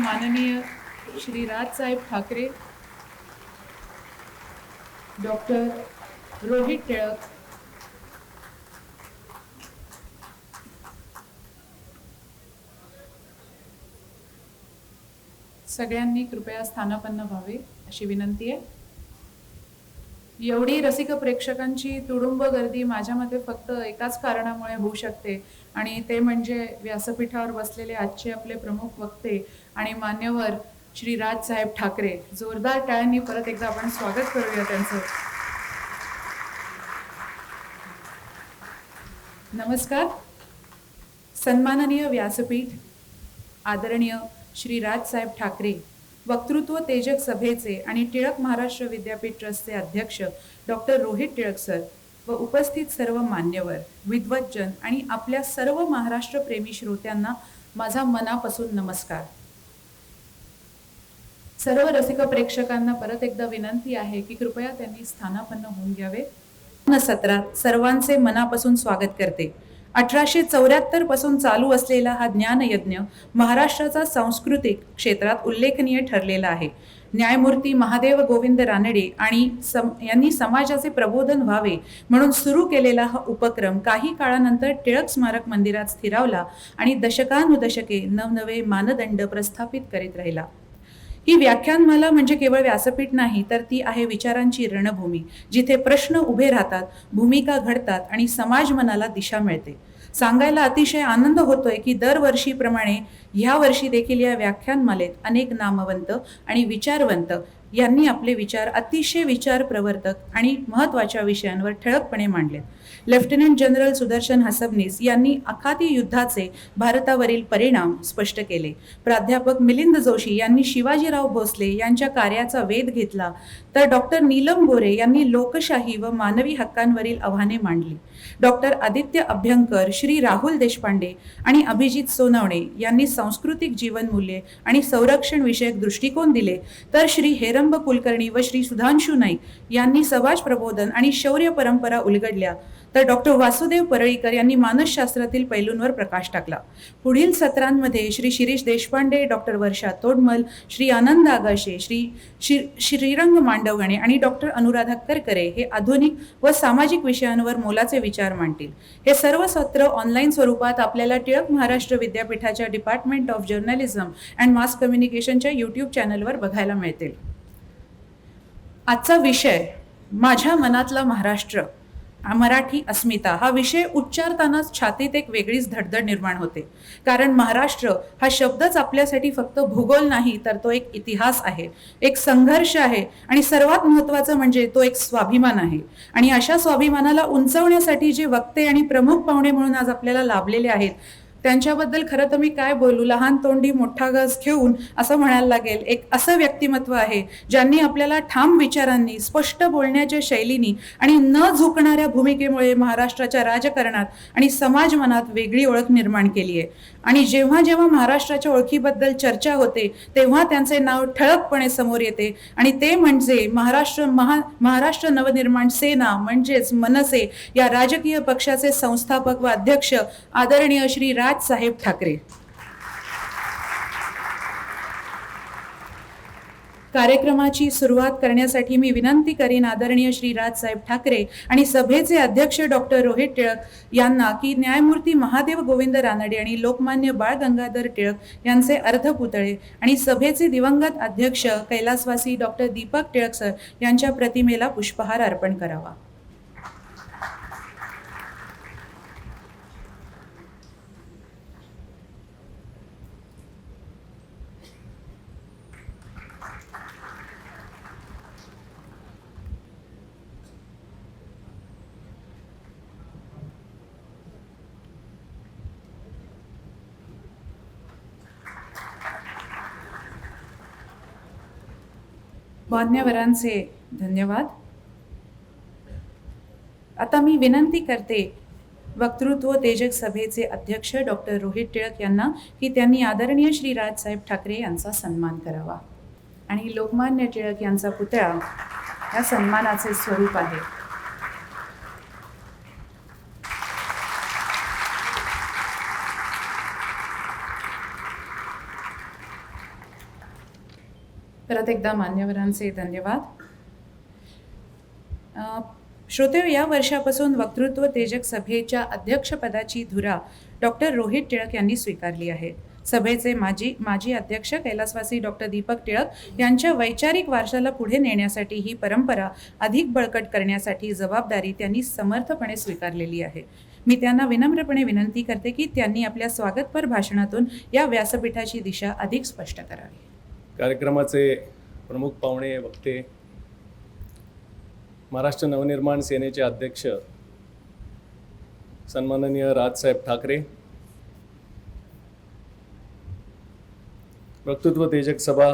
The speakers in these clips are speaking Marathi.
माननीय श्री राजसाहेब ठाकरे, डॉक्टर रोहित टिळक, सगळ्यांनी कृपया स्थानापन्न व्हावे अशी विनंती आहे. एवढी रसिक प्रेक्षकांची तुडुंब गर्दी माझ्या मते फक्त एकाच कारणामुळे होऊ शकते आणि ते म्हणजे व्यासपीठावर बसलेले आजचे आपले प्रमुख वक्ते आणि मान्यवर श्री राजसाहेब ठाकरे. जोरदार टाळ्यांनी परत एकदा आपण स्वागत करूया त्यांचं. नमस्कार. सन्माननीय व्यासपीठ, आदरणीय श्री राजसाहेब ठाकरे, वक्तृत्व तेजक सभेचे आणि टिळक महाराष्ट्र विद्यापीठ ट्रस्टचे अध्यक्ष डॉक्टर रोहित टिळक सर व उपस्थित सर्व मान्यवर, विद्वज्जन आणि आपल्या सर्व महाराष्ट्र प्रेमी श्रोत्यांना माझा मनापासून नमस्कार. सर्व रसिक प्रेक्षकांना परत एकदा विनंती आहे की कृपया त्यांनी स्थानापन्न होऊन घ्यावे. सत्रात सर्वांचे मनापासून स्वागत करते. 1874 पासून चालू असलेला हा ज्ञानयज्ञ महाराष्ट्राचा सांस्कृतिक क्षेत्रात उल्लेखनीय ठरलेला आहे. न्यायमूर्ती महादेव गोविंद रानडे आणि यांनी समाजाचे प्रबोधन व्हावे म्हणून सुरू केलेला हा उपक्रम काही काळानंतर टिळक स्मारक मंदिरात स्थिरावला आणि दशकानुदशके नवनवे मानदंड प्रस्थापित करीत राहिला. ही व्याख्यानमाला म्हणजे केवळ व्यासपीठ नाही, तर ती आहे विचारांची रणभूमी, जिथे प्रश्न उभे राहतात, भूमिका घडतात आणि समाज मनाला दिशा मिळते. सांगायला अतिशय आनंद होतोय की दरवर्षीप्रमाणे ह्या वर्षी देखील या व्याख्यानमालेत अनेक नामवंत आणि विचारवंत यांनी आपले विचार अतिशय विचार प्रवर्तक आणि महत्त्वाच्या विषयांवर ठळकपणे मांडले. लेफ्टनंट जनरल सुदर्शन हसबनीस यांनी आखाती युद्धाचे भारतावरील परिणाम स्पष्ट केले. प्राध्यापक मिलिंद जोशी यांनी शिवाजीराव भोसले यांच्या कार्याचा वेध घेतला, तर डॉक्टर नीलम गोरे यांनी लोकशाही व मानवी हक्कांवरील आव्हाने मांडली. डॉक्टर आदित्य अभ्यंकर, श्री राहुल देशपांडे आणि अभिजित सोनवणे यांनी सांस्कृतिक जीवनमूल्ये आणि संरक्षण विषयक दृष्टिकोन दिले, तर श्री हेरंब कुलकर्णी व श्री सुधांशु नाईक यांनी समाज प्रबोधन आणि शौर्य परंपरा उलगडल्या, तर डॉक्टर वासुदेव परळीकर यांनी मानसशास्त्रातील पैलूंवर प्रकाश टाकला. पुढील सत्रांमध्ये श्री शिरीष देशपांडे, डॉक्टर वर्षा तोडमल, श्री आनंद आगाशे, श्रीरंग मांडवगणे आणि डॉक्टर अनुराधा करकरे हे आधुनिक व सामाजिक विषयांवर मोलाचे विचार मांडतील. हे सर्व सत्र ऑनलाईन स्वरूपात आपल्याला टिळक महाराष्ट्र विद्यापीठाच्या department of journalism and mass कम्युनिकेशनच्या यूट्यूब चॅनलवर बघायला मिळतील. आजचा विषय माझ्या मनातला महाराष्ट्र, मराठी अस्मिता हा विषय उच्चारतानाच छातीत एक वेगळीच धडधड निर्माण होते. कारण महाराष्ट्र हा शब्दच आपल्यासाठी फक्त भूगोल नाही, तर तो एक इतिहास आहे, एक संघर्ष आहे आणि सर्वात महत्त्वाचं म्हणजे तो एक स्वाभिमान आहे. आणि अशा स्वाभिमानाला उंचवण्यासाठी जे वक्ते आणि प्रमुख पाहुणे म्हणून आज आपल्याला लाभलेले आहेत, त्यांच्याबद्दल खरं तर मी काय बोलू, लहान तोंडी मोठा गज घेऊन असं म्हणायला लागेल. एक असं व्यक्तिमत्व आहे ज्यांनी आपल्याला ठाम विचारांनी, स्पष्ट बोलण्याच्या शैलीनी आणि न झुकणाऱ्या भूमिकेमुळे महाराष्ट्राच्या राजकारणात आणि समाज मनात वेगळी ओळख निर्माण केली आहे. आणि जेव्हा जेव्हा महाराष्ट्राच्या ओळखीबद्दल चर्चा होते, तेव्हा त्यांचे नाव ठळकपणे समोर येते आणि ते म्हणजे महाराष्ट्र नवनिर्माण सेना म्हणजेच मनसे या राजकीय पक्षाचे संस्थापक व अध्यक्ष आदरणीय श्री राजसाहेब ठाकरे. कार्यक्रमाची सुरुवात करण्यासाठी मी विनंती करीन आदरणीय श्री राजसाहेब ठाकरे आणि सभेचे अध्यक्ष डॉक्टर रोहित टिळक यांना की न्यायमूर्ती महादेव गोविंद रानडे आणि लोकमान्य बाळ गंगाधर टिळक यांचे अर्धपुतळे आणि सभेचे दिवंगत अध्यक्ष कैलासवासी डॉक्टर दीपक टिळक सर यांच्या प्रतिमेला पुष्पहार अर्पण करावा. मान्यवरांचे धन्यवाद. आता मी विनंती करते वक्तृत्व तेजक सभेचे अध्यक्ष डॉक्टर रोहित टिळक यांना की त्यांनी आदरणीय श्री राजसाहेब ठाकरे यांचा सन्मान करावा. आणि लोकमान्य टिळक यांचा पुतळा या सन्मानाचे स्वरूप आहे. परत एकदा मान्यवरांचे धन्यवाद. श्रोतेहो, या वर्षापासून वक्तृत्व तेजक सभेच्या अध्यक्षपदाची धुरा डॉक्टर रोहित टिळक यांनी स्वीकारली आहे. सभेचे माजी अध्यक्ष कैलासवासी डॉक्टर दीपक टिळक यांच्या वैचारिक वारशाला पुढे नेण्यासाठी ही परंपरा अधिक बळकट करण्यासाठी जबाबदारी त्यांनी समर्थपणे स्वीकारलेली आहे. मी त्यांना विनम्रपणे विनंती करते की त्यांनी आपल्या स्वागतपर भाषणातून या व्यासपीठाची दिशा अधिक स्पष्ट करावी. कार्यक्रमाचे प्रमुख पाहुणे वक्ते, महाराष्ट्र नवनिर्माण सेनेचे अध्यक्ष सन्माननीय राजसाहेब ठाकरे, वक्तृत्व तेजक सभा,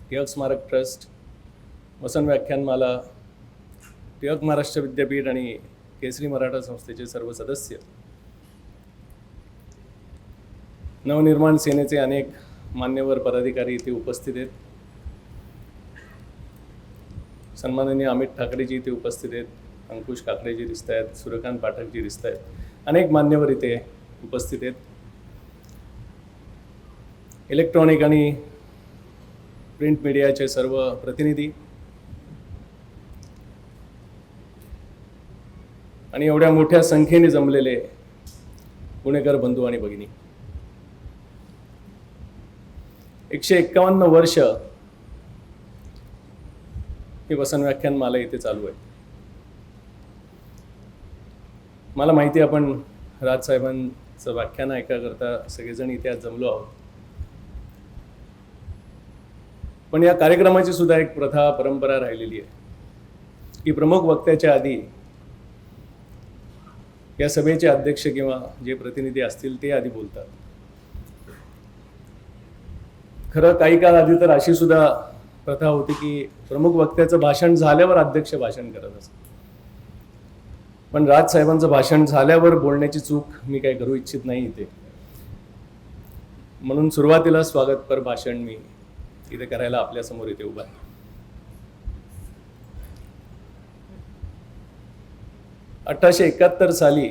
टिळक स्मारक ट्रस्ट, वसन व्याख्यानमाला, टिळक महाराष्ट्र विद्यापीठ आणि केसरी मराठा संस्थेचे सर्व सदस्य, नवनिर्माण सेनेचे अनेक मान्यवर पदाधिकारी इथे उपस्थित आहेत. सन्माननीय अमित ठाकरेजी इथे उपस्थित आहेत, अंकुश काकडेजी दिसत आहेत, सूर्यकांत पाठकजी दिसत आहेत, अनेक मान्यवर इथे उपस्थित आहेत. इलेक्ट्रॉनिक आणि प्रिंट मीडियाचे सर्व प्रतिनिधी आणि एवढ्या मोठ्या संख्येने जमलेले पुणेकर बंधू आणि भगिनी, 151 वर्ष ही वसन व्याख्यानमाला इथे चालू आहे. मला माहिती आहे आपण राजसाहेबांचं व्याख्यान ऐकाकरता सगळेजण इथे आज जमलो आहोत. पण या कार्यक्रमाची सुद्धा एक प्रथा परंपरा राहिलेली आहे की प्रमुख वक्त्याच्या आधी या सभेचे अध्यक्ष किंवा जे प्रतिनिधी असतील ते आधी बोलतात. खरं काही काळ आधी तर अशी सुद्धा प्रथा होती की प्रमुख वक्त्याचं भाषण झाल्यावर अध्यक्ष भाषण करत असत. पण राजसाहेबांचं भाषण झाल्यावर बोलण्याची चूक मी काही करू इच्छित नाही इथे, म्हणून सुरुवातीला स्वागतपर भाषण मी इथे करायला आपल्यासमोर इथे उभा आहे. 1871 साली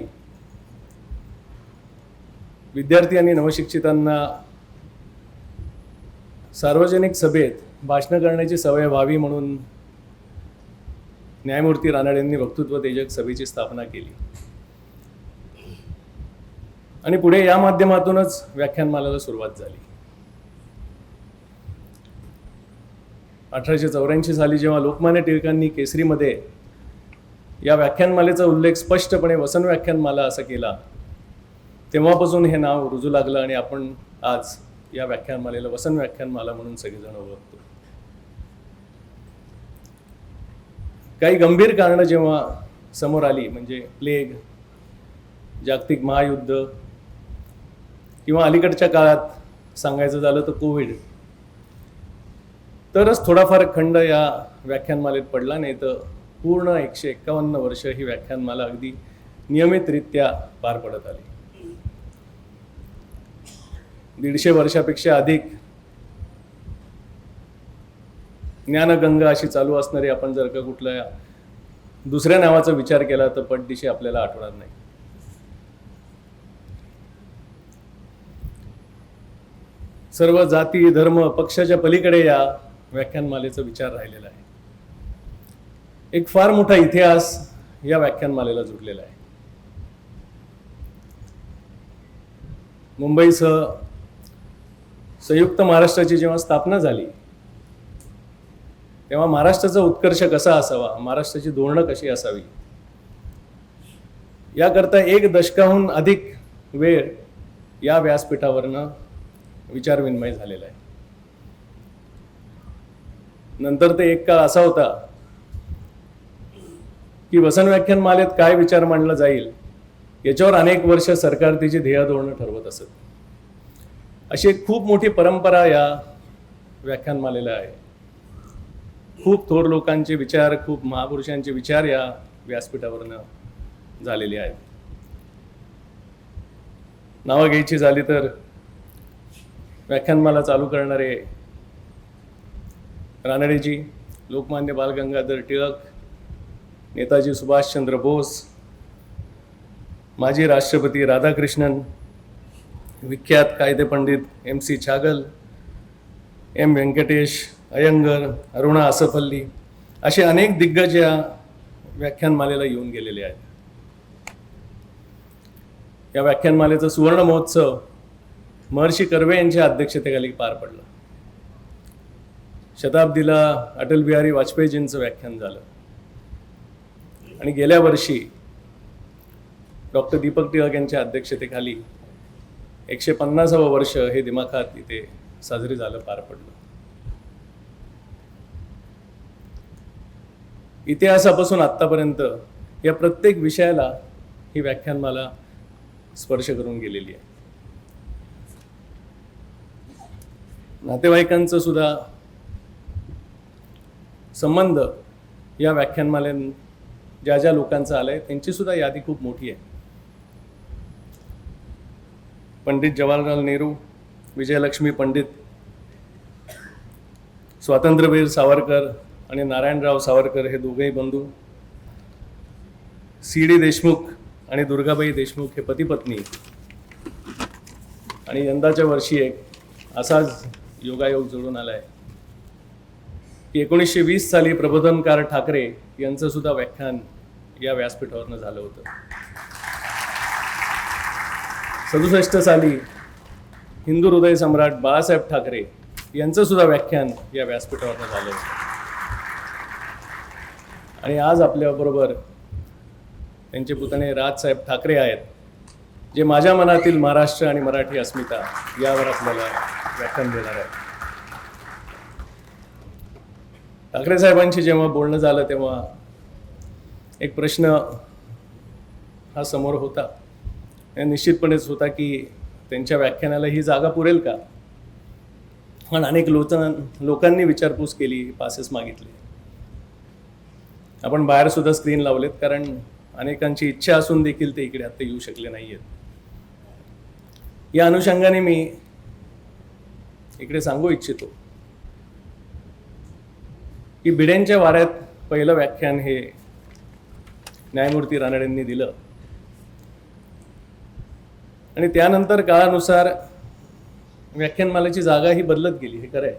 विद्यार्थी आणि नवशिक्षितांना सार्वजनिक सभेत भाषण करण्याची सवय व्हावी म्हणून न्यायमूर्ती रानडेंनी वक्तृत्व तेजक सभेची स्थापना केली आणि पुढे या माध्यमातूनच व्याख्यानमालेला सुरुवात झाली. 1884 साली जेव्हा लोकमान्य टिळकांनी केसरीमध्ये या व्याख्यानमालेचा उल्लेख स्पष्टपणे वसन व्याख्यानमाला असा केला, तेव्हापासून हे नाव रुजू लागलं आणि आपण आज या व्याख्यानमालेला वसन व्याख्यानमाला म्हणून सगळेजण ओळखतो. काही गंभीर कारणं जेव्हा समोर आली, म्हणजे प्लेग, जागतिक महायुद्ध किंवा अलीकडच्या काळात सांगायचं झालं तर कोविड, तरच थोडाफार खंड या व्याख्यानमालेत पडला. नाही तर पूर्ण 151 वर्ष ही व्याख्यानमाला अगदी नियमितरित्या पार पडत आली. 150 वर्षापेक्षा अधिक ज्ञानगंगा अशी चालू असणारी, आपण जर का कुठल्या दुसऱ्या नावाचा विचार केला तर पटदिशी आपल्याला आठवणार नाही. सर्व जाती, धर्म, पक्षाच्या पलीकडे या व्याख्यानमालेचा विचार राहिलेला आहे. एक फार मोठा इतिहास या व्याख्यानमालेला जुडलेला आहे. मुंबईसह संयुक्त महाराष्ट्राची जेव्हा स्थापना झाली तेव्हा महाराष्ट्राचा उत्कर्ष कसा असावा, महाराष्ट्राची धोरणं कशी असावी, याकरता 1 दशकाहून अधिक वेळ या व्यासपीठावरनं विचारविनिमय झालेला आहे. नंतर ते एक काळ असा होता की वसन व्याख्यानमालेत काय विचार मांडला जाईल याच्यावर अनेक वर्ष सरकार तिची ध्येय धोरणं ठरवत असत. अशी एक खूप मोठी परंपरा या व्याख्यानमालेला आहे. खूप थोर लोकांचे विचार, खूप महापुरुषांचे विचार या व्यासपीठावरनं झालेले आहेत. नावं घ्यायची झाली तर व्याख्यानमाला चालू करणारे रानडेजी, लोकमान्य बाल गंगाधर टिळक, नेताजी सुभाषचंद्र बोस, माजी राष्ट्रपती राधाकृष्णन, विख्यात कायदेपंडित MC छागल, एम व्यंकटेश, अयंगर, अरुणा असफल्ली असे अनेक दिग्गज या व्याख्यानमालेला येऊन गेलेले आहेत. या व्याख्यानमालेचा सुवर्ण महोत्सव महर्षी कर्वे यांच्या अध्यक्षतेखाली पार पडला. शताब्दीला अटल बिहारी वाजपेयीजींचं व्याख्यान झालं आणि गेल्या वर्षी डॉक्टर दीपक टिळक यांच्या अध्यक्षतेखाली 150वं वर्ष हे दिमाखात इथे साजरी झालं, पार पडलं. इतिहासापासून आत्तापर्यंत या प्रत्येक विषयाला ही व्याख्यानमाला स्पर्श करून गेलेली आहे. नातेवाईकांचं सुद्धा संबंध या व्याख्यानमालेन ज्या ज्या लोकांचा आलाय त्यांची सुद्धा यादी खूप मोठी आहे. पंडित जवाहरलाल नेहरू, विजयलक्ष्मी पंडित, स्वातंत्र्यवीर सावरकर आणि नारायणराव सावरकर हे दोघेही बंधू, सी.डी. देशमुख आणि दुर्गाबाई देशमुख हे पती पत्नी, आणि यंदाच्या वर्षी एक असाच योगायोग जोडून आलाय की 1920 साली प्रबोधनकार ठाकरे यांचं सुद्धा व्याख्यान या व्यासपीठावरनं झालं होतं. 67 साली हिंदू हृदय सम्राट बाळासाहेब ठाकरे यांचं सुद्धा व्याख्यान या व्यासपीठावरनं झालं होतं. आणि आज आपल्याबरोबर त्यांचे पुतणे राजसाहेब ठाकरे आहेत, जे माझ्या मनातील महाराष्ट्र आणि मराठी अस्मिता यावर आपल्याला व्याख्यान देणार आहेत. ठाकरे साहेबांशी जेव्हा बोलणं झालं तेव्हा एक प्रश्न हा समोर होता, निश्चितपणेच होता की त्यांच्या व्याख्यानाला ही जागा पुरेल का. पण अनेक लोकांनी विचारपूस केली, पासेस मागितले. आपण बाहेर सुद्धा स्क्रीन लावलेत, कारण अनेकांची इच्छा असून देखील ते इकडे आता येऊ शकले नाहीयेत. या अनुषंगाने मी इकडे सांगू इच्छितो की भिडेंच्या वाऱ्यात पहिलं व्याख्यान हे न्यायमूर्ती रानडेंनी दिलं आणि त्यानंतर काळानुसार व्याख्यानमालेची जागा ही बदलत गेली, हे खरं आहे.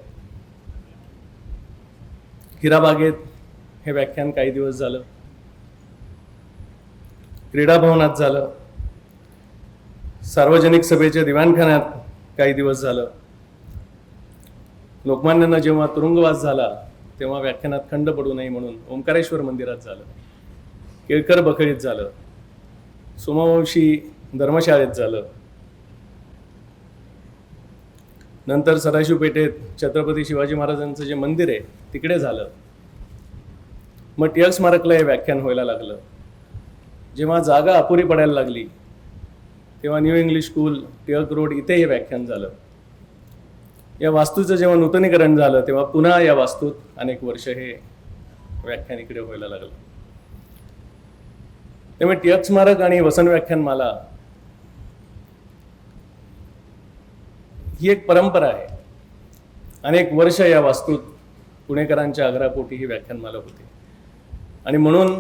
हिराबागेत हे व्याख्यान काही दिवस झालं, क्रीडा भवनात झालं, सार्वजनिक सभेच्या दिवाणखान्यात काही दिवस झालं, लोकमान्यांना जेव्हा तुरुंगवास झाला तेव्हा व्याख्यानात खंड पडू नये म्हणून ओंकारेश्वर मंदिरात झालं, केळकर बखळीत झालं, सोमवंशी धर्मशाळेत झालं, नंतर सदाशिव पेठेत छत्रपती शिवाजी महाराजांचं जे मंदिर आहे तिकडे झालं. मग टिळक स्मारकला हे व्याख्यान व्हायला लागलं. जेव्हा जागा अपुरी पडायला लागली तेव्हा new English school, Tilak road इथे हे व्याख्यान झालं. या वास्तूचं जेव्हा नूतनीकरण झालं तेव्हा पुन्हा या वास्तूत अनेक वर्ष हे व्याख्यान इकडे व्हायला लागलं. त्यामुळे टिळक स्मारक आणि वसंत व्याख्यानमाला ही एक परंपरा आहे. अनेक वर्ष या वास्तूत पुणेकरांच्या आग्रहापोटी ही व्याख्यानमाला होती आणि म्हणून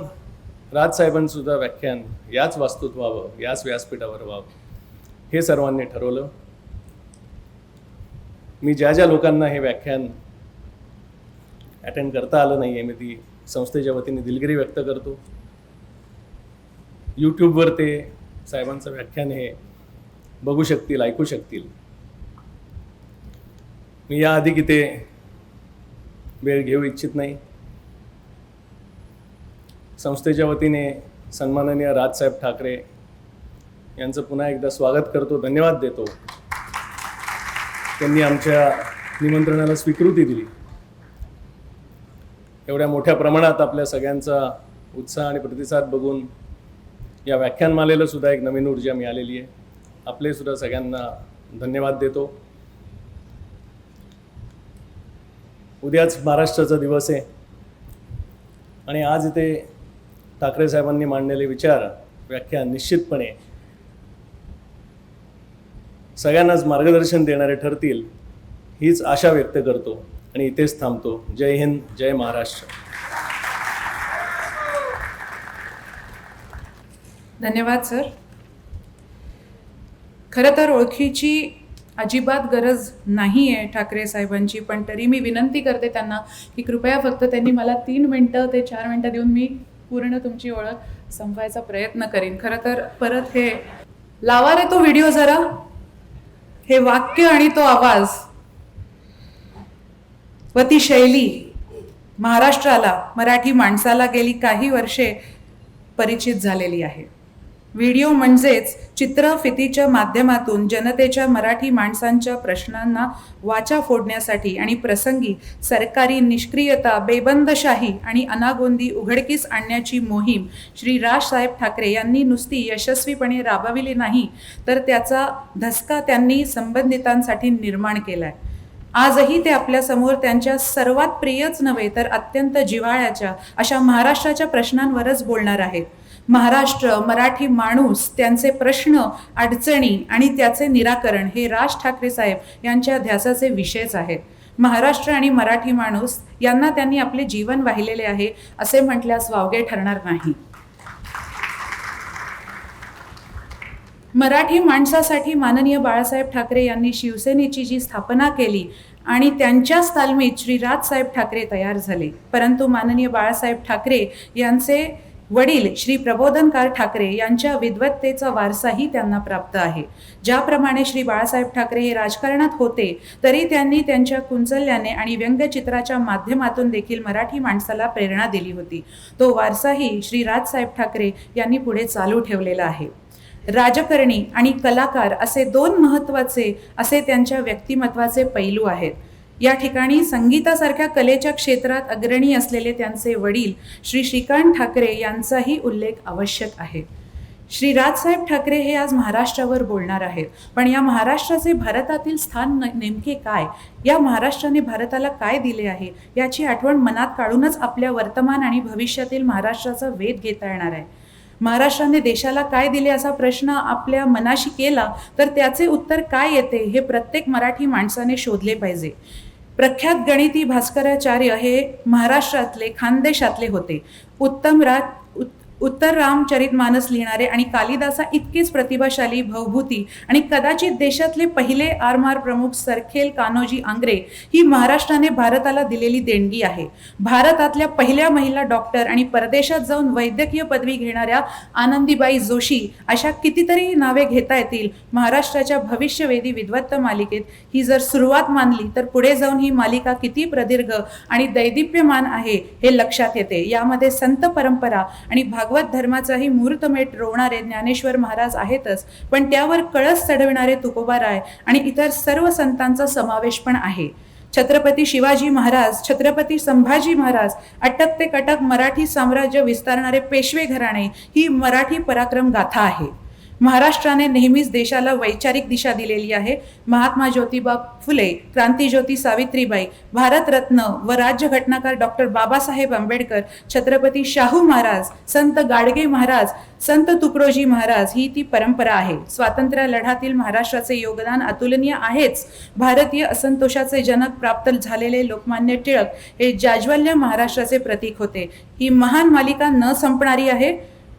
राजसाहेबांचं सुद्धा व्याख्यान याच वास्तूत व्हावं, याच व्यासपीठावर व्हावं हे सर्वांनी ठरवलं. मी ज्या ज्या लोकांना हे व्याख्यान अटेंड करता आलं नाही आहे, मी ती संस्थेच्या वतीने दिलगिरी व्यक्त करतो. यूट्यूबवर ते साहेबांचं व्याख्यान हे बघू शकतील, ऐकू शकतील. मी याआधी इथे वेळ घेऊ इच्छित नाही. संस्थेच्या वतीने सन्माननीय राजसाहेब ठाकरे यांचं पुन्हा एकदा स्वागत करतो, धन्यवाद देतो. त्यांनी आमच्या निमंत्रणाला स्वीकृती दिली. एवढ्या मोठ्या प्रमाणात आपल्या सगळ्यांचा उत्साह आणि प्रतिसाद बघून या व्याख्यानमालेला सुद्धा एक नवीन ऊर्जा मिळालेली आहे. आपले सुद्धा सगळ्यांना धन्यवाद देतो. उद्याच महाराष्ट्राचा दिवस आहे आणि आज इथे ठाकरे साहेबांनी मांडलेले विचार, व्याख्यान निश्चितपणे सगळ्यांनाच मार्गदर्शन देणारे ठरतील हीच आशा व्यक्त करतो आणि इथेच थांबतो. जय हिंद, जय महाराष्ट्र. धन्यवाद सर. खरं तर ओळखीची अजिबात गरज नाही आहे ठाकरे साहेबांची, पण तरी मी विनंती करते त्यांना की कृपया फक्त त्यांनी मला 3 मिनटं ते 4 मिनटं देऊन मी पूर्ण तुमची ओळख संपवायचा प्रयत्न करीन. खरं तर परत हे लावा रे तो व्हिडिओ जरा, हे वाक्य आणि तो आवाज व ती शैली महाराष्ट्राला, मराठी माणसाला गेली काही वर्षे परिचित झालेली आहे. व्हिडिओ म्हणजेच चित्रफितीच्या माध्यमातून जनतेच्या, मराठी माणसांच्या प्रश्नांना वाचा फोडण्यासाठी आणि प्रसंगी सरकारी निष्क्रियता, बेबंदशाही आणि अनागोंदी उघडकीस आणण्याची मोहीम श्री राजसाहेब ठाकरे यांनी नुसती यशस्वीपणे राबविली नाही, तर त्याचा धसका त्यांनी संबंधितांसाठी निर्माण केलाय. आजही ते आपल्यासमोर त्यांच्या सर्वात प्रियच नव्हे तर अत्यंत जिव्हाळ्याच्या अशा महाराष्ट्राच्या प्रश्नांवरच बोलणार आहेत. महाराष्ट्र, मराठी माणूस, त्यांचे प्रश्न, अडचणी आणि त्याचे निराकरण हे राज ठाकरे साहेब यांच्या ध्यासाचे विषयच आहेत. महाराष्ट्र आणि मराठी माणूस यांना त्यांनी आपले जीवन वाहिलेले आहे असे म्हटल्यास वावगे ठरणार नाही. मराठी माणसासाठी माननीय बाळासाहेब ठाकरे यांनी शिवसेनेची जी स्थापना केली आणि त्यांच्याच तालमीत श्री राजसाहेब ठाकरे तयार झाले. परंतु माननीय बाळासाहेब ठाकरे यांचे वडील श्री प्रबोधनकार ठाकरे यांच्या विद्वत्तेचा वारसाही त्यांना प्राप्त आहे. ज्याप्रमाणे श्री बाळासाहेब ठाकरे हे राजकारणात होते, तरी त्यांनी त्यांच्या कुंचल्याने आणि व्यंग्यचित्राच्या माध्यमातून देखील मराठी माणसाला प्रेरणा दिली होती. तो वारसाही श्री राजसाहेब ठाकरे यांनी पुढे चालू ठेवलेला आहे. राजकारणी आणि कलाकार असे 2 महत्त्वाचे असे त्यांच्या व्यक्तिमत्वाचे पैलू आहेत. या ठिकाणी संगीतासारख्या कलेच्या क्षेत्रात अग्रणी असलेले त्यांचे वडील श्री श्रीकांत ठाकरे यांचाही उल्लेख आवश्यक आहे. श्री राजसाहेब ठाकरे हे आज महाराष्ट्रावर बोलणार आहेत, पण या महाराष्ट्राचे भारतातील स्थान नेमके काय, या महाराष्ट्राने भारताला काय दिले आहे याची आठवण मनात काढूनच आपल्या वर्तमान आणि भविष्यातील महाराष्ट्राचा वेध घेता येणार आहे. महाराष्ट्राने देशाला काय दिले असा प्रश्न आपल्या मनाशी केला तर त्याचे उत्तर काय येते हे प्रत्येक मराठी माणसाने शोधले पाहिजे. प्रख्यात गणिती भास्कराचार्य हे महाराष्ट्रातले, खानदेशातले होते. उत्तर रामचरितमानस लिहिणारे आणि कालिदासा इतकेच प्रतिभाशाली, भवभूती आणि कदाचित देशातले पहिले आरमार प्रमुख सरखेल कान्होजी आंग्रे ही महाराष्ट्राने भारताला दिलेली देणगी आहे. भारतातल्या पहिल्या महिला डॉक्टर आणि परदेशात जाऊन वैद्यकीय पदवी घेणाऱ्या आनंदीबाई जोशी अशा कितीतरी नावे घेता येतील. महाराष्ट्राच्या भविष्यवेधी विद्वत्त मालिकेत ही जर सुरुवात मानली तर पुढे जाऊन ही मालिका किती प्रदीर्घ आणि दैदिप्यमान आहे हे लक्षात येते. यामध्ये संत परंपरा आणि भागवत धर्माचाही मुहूर्तमेढ रोवणारे ज्ञानेश्वर महाराज आहेतच, पण त्यावर कळस चढविणारे तुकोबाराय आणि इतर सर्व संतांचा समावेश पण आहे. छत्रपती शिवाजी महाराज, छत्रपती संभाजी महाराज, अटक ते कटक मराठी साम्राज्य विस्तारणारे पेशवे घराणे ही मराठी पराक्रम गाथा आहे. महाराष्ट्राने नेहमीच देशाला वैचारिक दिशा दिलेली आहे. महात्मा ज्योतिबा फुले, क्रांतीज्योती सावित्रीबाई, भारतरत्न व राज्यघटनाकार डॉक्टर बाबासाहेब आंबेडकर, छत्रपती शाहू महाराज, संत गाडगे महाराज, संत तुकडोजी महाराज ही ती परंपरा आहे. स्वातंत्र्य लढ्यातील महाराष्ट्राचे योगदान अतुलनीय आहेच. भारतीय असंतोषाचे जनक प्राप्त झालेले लोकमान्य टिळक हे जाज्वल्य महाराष्ट्राचे प्रतीक होते. ही महान मालिका न संपणारी आहे.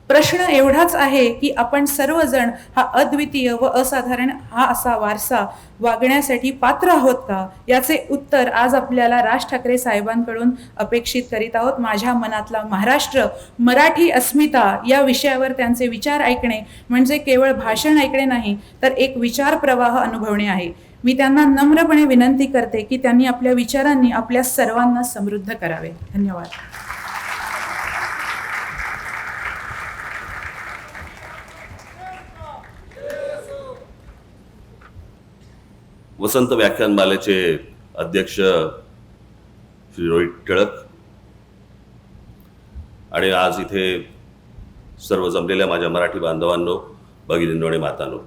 प्रश्न एवढाच आहे की आपण सर्वजण हा अद्वितीय व असाधारण हा असा वारसा वागण्यासाठी पात्र आहोत का, याचे उत्तर आज आपल्याला राज ठाकरे साहेबांकडून अपेक्षित करीत आहोत. माझ्या मनातला महाराष्ट्र, मराठी अस्मिता या विषयावर त्यांचे विचार ऐकणे म्हणजे केवळ भाषण ऐकणे नाही तर एक विचार प्रवाह अनुभवणे आहे. मी त्यांना नम्रपणे विनंती करते की त्यांनी आपल्या विचारांनी आपल्या सर्वांना समृद्ध करावे. धन्यवाद. वसंत व्याख्यानमालेचे अध्यक्ष श्री रोहित टिळक आणि आज इथे सर्व जमलेल्या माझ्या मराठी बांधवांनो, भगिनींनो आणि मातांनो,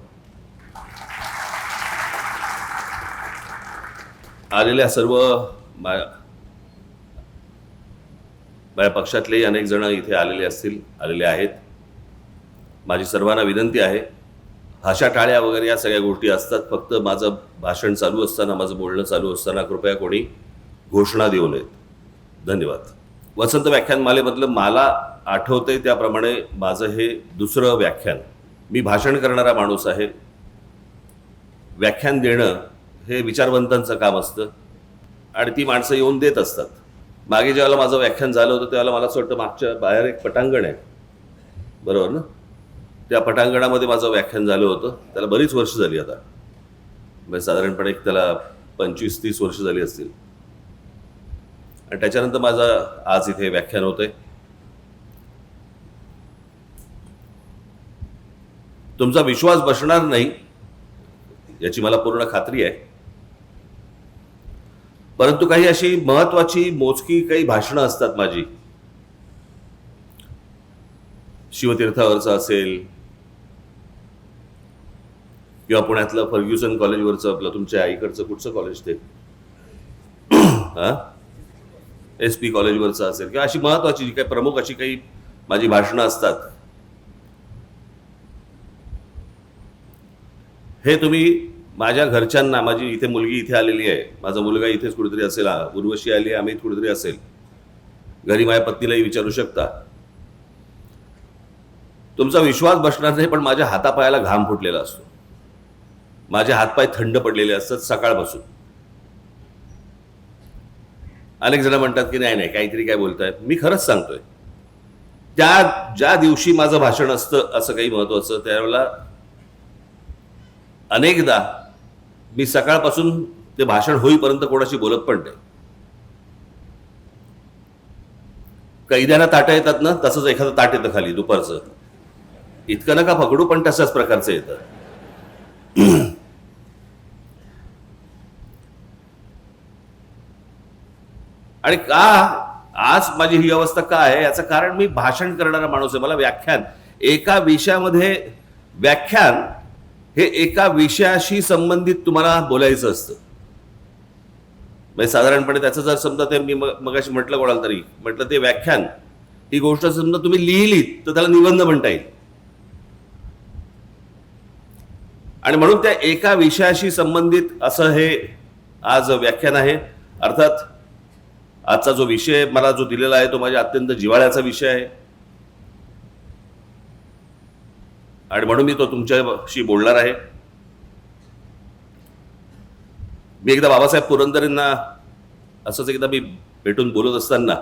आलेल्या सर्व माझ्या पक्षातलेही अनेक जण इथे आलेले आहेत. माझी सर्वांना विनंती आहे, भाषा टाळ्या वगैरे या सगळ्या गोष्टी असतात. फक्त माझं भाषण चालू असताना, माझं बोलणं चालू असताना कृपया कोणी घोषणा देऊ नयेत. धन्यवाद. वसंत व्याख्यानमालेमधलं मला आठवतंय त्याप्रमाणे माझं हे दुसरं व्याख्यान. मी भाषण करणारा माणूस आहे. व्याख्यान देणं हे विचारवंतांचं काम असतं आणि ती माणसं येऊन देत असतात. मागे ज्यावेळेला माझं व्याख्यान झालं होतं त्यावेळेला मला असं वाटतं मागच्या बाहेर एक पटांगण आहे, बरोबर ना, त्या पटांगणामध्ये माझं व्याख्यान झालं होतं. त्याला बरीच वर्ष झाली आता, म्हणजे साधारणपणे त्याला 25-30 वर्ष झाली असतील. आणि त्याच्यानंतर माझं आज इथे व्याख्यान होतंय. तुमचा विश्वास बसणार नाही याची मला पूर्ण खात्री आहे, परंतु काही अशी महत्वाची मोजकी काही भाषणं असतात माझी, शिवतीर्थावरचं असेल किंवा पुण्यातलं फर्ग्युसन कॉलेजवरचं आपलं तुमच्या आईकडचं कुठचं कॉलेज ते SP कॉलेजवरचं असेल, किंवा अशी महत्वाची जी काही प्रमुख अशी काही माझी भाषणं असतात, हे तुम्ही माझ्या घरच्यांना, माझी इथे मुलगी इथे आलेली आहे, माझा मुलगा इथेच कुठेतरी असेल, उर्वशी आली आहे, आम्ही कुठेतरी असेल, घरी माझ्या पत्नीलाही विचारू शकता. तुमचा विश्वास बसणार नाही, पण माझ्या हातापायाला घाम फुटलेला असतो, माझे हातपाय थंड पडलेले असतात सकाळपासून. अनेक जण म्हणतात की नाही नाही काहीतरी काय बोलताय. मी खरंच सांगतोय, ज्या दिवशी माझं भाषण असतं असं काही महत्वाचं, त्यावेळेला अनेकदा मी सकाळपासून ते भाषण होईपर्यंत कोणाशी बोलत पण नाही. कैद्यांना ताटं येतात ना, तसंच एखादं ताट येतं खाली दुपारचं, इतकं नका पकडू, पण तशाच प्रकारचं येतं. आणि का आज माझी ही अवस्था का आहे याचं कारण, मी भाषण करणारा माणूस आहे. मला व्याख्यान एका विषयामध्ये, व्याख्यान हे एका विषयाशी संबंधित तुम्हाला बोलायचं असतं. म्हणजे साधारणपणे त्याचं जर समजा ते मी मगाशी म्हटलं कोणाला तरी, म्हटलं ते व्याख्यान ही गोष्ट समजा तुम्ही लिहिलीत तर त्याला निबंध म्हणता येईल. आणि म्हणून त्या एका विषयाशी संबंधित असं हे आज व्याख्यान आहे. अर्थात आजचा जो विषय मला जो दिलेला आहे तो माझ्या अत्यंत जिव्हाळ्याचा विषय आहे आणि म्हणून मी तो तुमच्याशी बोलणार आहे. मी एकदा बाबासाहेब पुरंदरेंना असंच एकदा मी भेटून बोलत असताना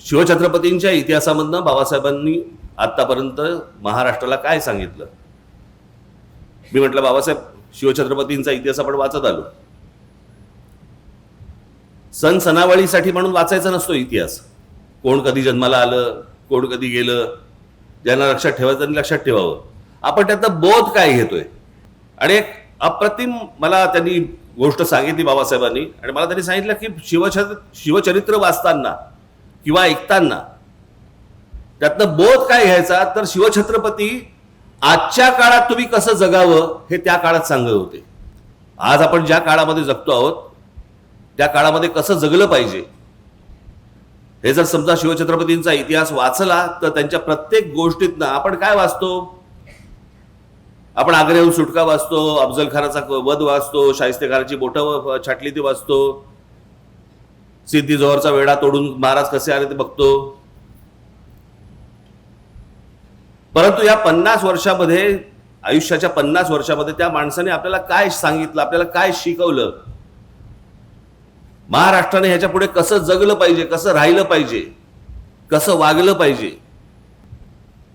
शिवछत्रपतींच्या इतिहासामधनं बाबासाहेबांनी आतापर्यंत महाराष्ट्राला काय सांगितलं, मी म्हटलं बाबासाहेब शिवछत्रपतींचा इतिहास आपण वाचत आलो, सण सणावळीसाठी म्हणून वाचायचा नसतो इतिहास. कोण कधी जन्माला आलं, कोण कधी गेलं, ज्यांना लक्षात ठेवायचं त्यांनी लक्षात ठेवावं. आपण त्याचा बोध काय घेतोय. आणि एक अप्रतिम मला त्यांनी गोष्ट सांगितली बाबासाहेबांनी, आणि मला त्यांनी सांगितलं की शिवचरित्र वाचताना किंवा ऐकताना त्यातनं बोध काय घ्यायचा, तर शिवछत्रपती आजच्या काळात तुम्ही कसं जगावं हे त्या काळात सांगत होते. आज आपण ज्या काळामध्ये जगतो आहोत त्या काळामध्ये कसं जगलं पाहिजे हे जर समजा शिवछत्रपतींचा इतिहास वाचला तर त्यांच्या प्रत्येक गोष्टीतनं आपण काय वाचतो, आपण आग्र्याहून सुटका वाचतो, अफजल खानाचा वध वाचतो, शाहिस्तेखानाची बोटं छाटली ती वाचतो, सिद्धी जोहरचा वेढा तोडून महाराज कसे आले ते बघतो. परंतु या 50 वर्षामध्ये, आयुष्याच्या 50 वर्षामध्ये त्या माणसाने आपल्याला काय सांगितलं, आपल्याला काय शिकवलं, महाराष्ट्राने ह्याच्या पुढे कसं जगलं पाहिजे, कसं राहिलं पाहिजे, कसं वागलं पाहिजे.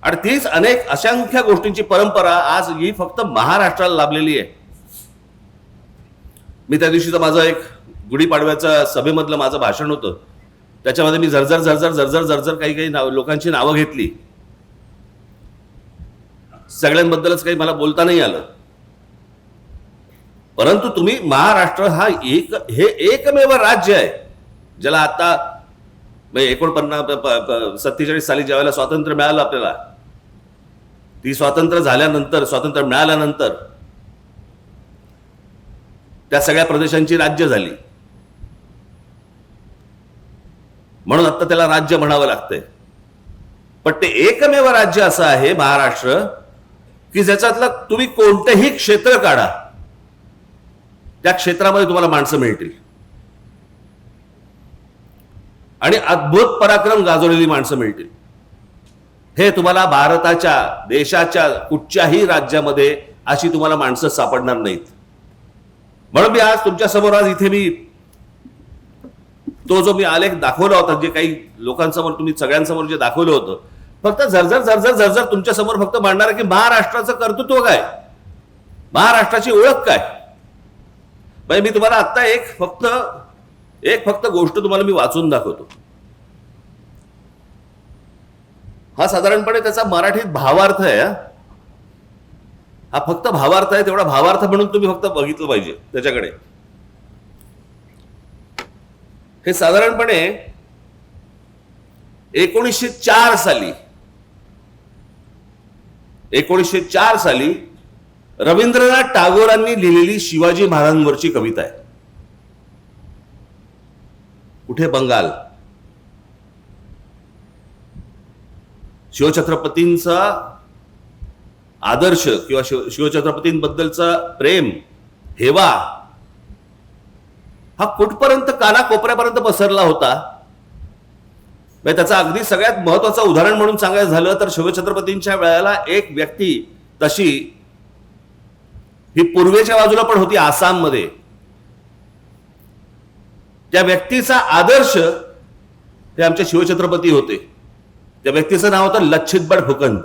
आणि तीच अनेक असंख्य गोष्टींची परंपरा आज ही फक्त महाराष्ट्राला लाभलेली आहे. मी त्या दिवशीचं माझं एक गुढीपाडव्याच्या सभेमधलं माझं भाषण होतं, त्याच्यामध्ये मी झरझर झरझर झरझर झरझर काही काही लोकांची नावं घेतली. सगळ्यांबद्दलच काही मला बोलता नाही आलं. परंतु तुम्ही महाराष्ट्र हा हे एकमेव राज्य आहे ज्याला आता 47 साली ज्यावेळेला स्वातंत्र्य मिळालं आपल्याला, ती स्वातंत्र्य मिळाल्यानंतर त्या सगळ्या प्रदेशांची राज्य झाली, म्हणून आता त्याला राज्य म्हणावं लागतंय. पण ते एकमेव राज्य असं आहे महाराष्ट्र की ज्याच्यातलं तुम्ही कोणतंही क्षेत्र काढा, त्या क्षेत्रामध्ये तुम्हाला माणसं मिळतील आणि अद्भुत पराक्रम गाजवलेली माणसं मिळतील. हे तुम्हाला भारताच्या, देशाच्या कुठच्याही राज्यामध्ये अशी तुम्हाला माणसं सापडणार नाहीत. म्हणून मी आज तुमच्या समोर आज इथे मी तो जो मी आलेख दाखवला होता, जे काही लोकांसमोर तुम्ही सगळ्यांसमोर जे दाखवलं होतं, फक्त झरझर झरझर झरझर तुमच्या समोर फक्त मांडणार की महाराष्ट्राचं कर्तृत्व काय, महाराष्ट्राची ओळख काय. म्हणजे मी तुम्हाला आता एक फक्त गोष्ट तुम्हाला मी वाचून दाखवतो. हा साधारणपणे त्याचा मराठीत भावार्थ आहे. हा फक्त भावार्थ आहे, तेवढा भावार्थ म्हणून तुम्ही फक्त बघितलं पाहिजे त्याच्याकडे. हे साधारणपणे 1904 साली रवींद्रनाथ टागोरांनी लिहिलेली शिवाजी महाराजांवरची कविता आहे. कुठे बंगाल. शिवछत्रपतींचा आदर्श किंवा शिवछत्रपतींबद्दलचा प्रेम, हेवा हा कुठपर्यंत कानाकोपऱ्यापर्यंत पसरला होता. त्याचं अगदी सगळ्यात महत्वाचं उदाहरण म्हणून सांगायचं झालं तर शिवछत्रपतींच्या वेळेला एक व्यक्ती तशी ही पूर्वेच्या बाजूला पण होती, आसाममध्ये. त्या व्यक्तीचा आदर्श हे आमचे शिवछत्रपती होते. त्या व्यक्तीचं नाव होतं लच्छितबळ फुकंद.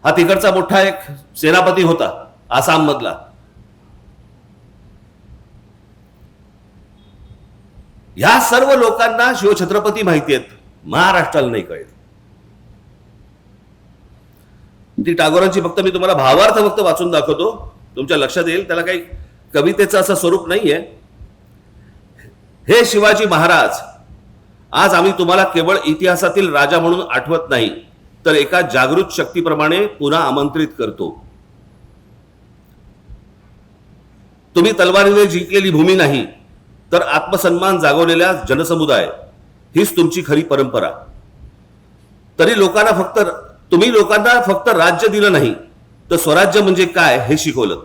हा तिकडचा मोठा एक सेनापती होता आसाम मधला. ह्या सर्व लोकांना शिवछत्रपती माहिती आहेत, महाराष्ट्राला नाही कळेल. ती टागोरांची फक्त मी तुम्हाला भावार्थ फक्त वाचून दाखवतो, तुमच्या लक्षात येईल. त्याला काही कवितेचं असं स्वरूप नाहीये. हे शिवाजी महाराज, आज आम्ही तुम्हाला केवळ इतिहासातील राजा म्हणून आठवत नाही, तर एका जागृत शक्तीप्रमाणे पुन्हा आमंत्रित करतो. तुम्ही तलवारीने जिंकलेली भूमी नाही, तर आत्मसन्मान जागवलेल्या जनसमुदाय हीच तुमची खरी परंपरा. तुम्ही लोकांना फक्त राज्य दिलं नाही, तर स्वराज्य म्हणजे काय हे शिकवलं.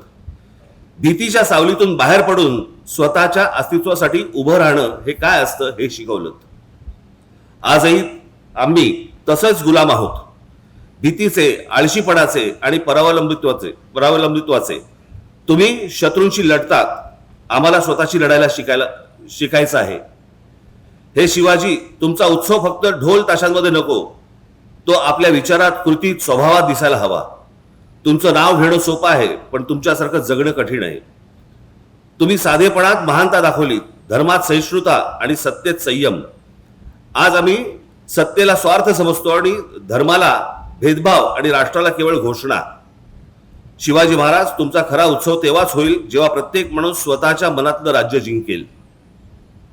भीतीच्या सावलीतून बाहेर पडून स्वतःच्या अस्तित्वासाठी उभं राहणं हे काय असतं हे शिकवलं. आजही आम्ही तसंच गुलाम आहोत, भीतीचे, आळशीपणाचे आणि परावलंबित्वाचे. तुम्ही शत्रूंशी लढतात, आम्हाला स्वतःची लढायला शिकायचं आहे. हे शिवाजी, तुमचा उत्सव फक्त ढोल ताशांमध्ये नको, तो आपल्या विचारात, कृतीत, स्वभावात दिसायला हवा. तुमचं नाव घेणं सोपं आहे, पण तुमच्यासारखं जगणं कठीण आहे. तुम्ही साधेपणात महानता दाखवली, धर्मात सहिष्णुता आणि सत्तेत संयम. आज आम्ही सत्तेला स्वार्थ समजतो आणि धर्माला भेदभाव आणि राष्ट्राला केवळ घोषणा. शिवाजी महाराज, तुमचा खरा उत्सव तेव्हाच होईल जेव्हा प्रत्येक माणूस स्वतःच्या मनातलं राज्य जिंकेल.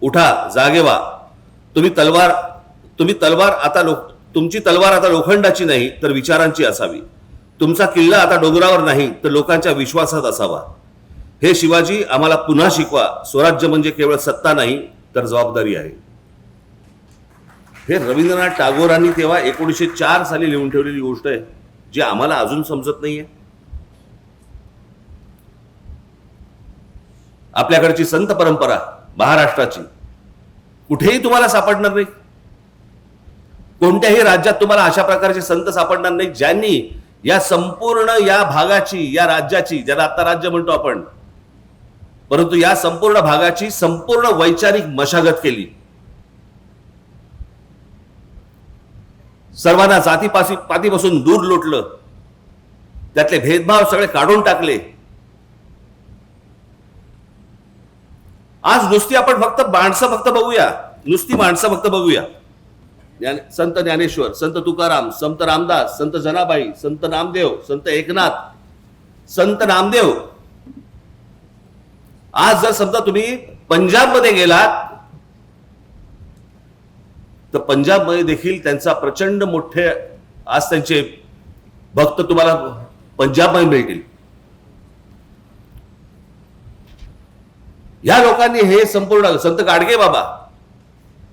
उठा, जागे व्हा. तुमची तलवार आता लोखंडाची नाही, तर विचारांची असावी. तुमचा किल्ला आता डोंगरावर नाही, तर लोकांच्या विश्वासात असावा. हे शिवाजी, आम्हाला पुन्हा शिकवा, स्वराज्य म्हणजे केवळ सत्ता नाही, तर जबाबदारी आहे. हे रवींद्रनाथ टागोरांनी तेव्हा 1904 साली लिहून ठेवलेली गोष्ट आहे, जी आम्हाला अजून समजत नाहीये. आपल्याकडची संत परंपरा महाराष्ट्राची कुठेही तुम्हाला सापडणार नाही. कोणत्याही राज्यात तुम्हाला अशा प्रकारचे संत सापडणार नाही, ज्यांनी या संपूर्ण या भागाची, या राज्याची, ज्याला आता राज्य म्हणतो आपण, परंतु या संपूर्ण भागाची संपूर्ण वैचारिक मशागत केली. सर्वांना जातीपातीपासून दूर लोटलं, त्यातले भेदभाव सगळे काढून टाकले. आज नुसती आपण फक्त माणसं फक्त बघूया. संत ज्ञानेश्वर, संत तुकाराम, संत रामदास, संत जनाबाई, संत नामदेव, संत एकनाथ, संत नामदेव. आज जर समजा तुम्ही पंजाबमध्ये गेलात, तर पंजाबमध्ये देखील त्यांचा प्रचंड मोठे आज त्यांचे भक्त तुम्हाला पंजाबमध्ये मिळतील. या लोकांनी हे संपूर्ण संत गाडगे बाबा,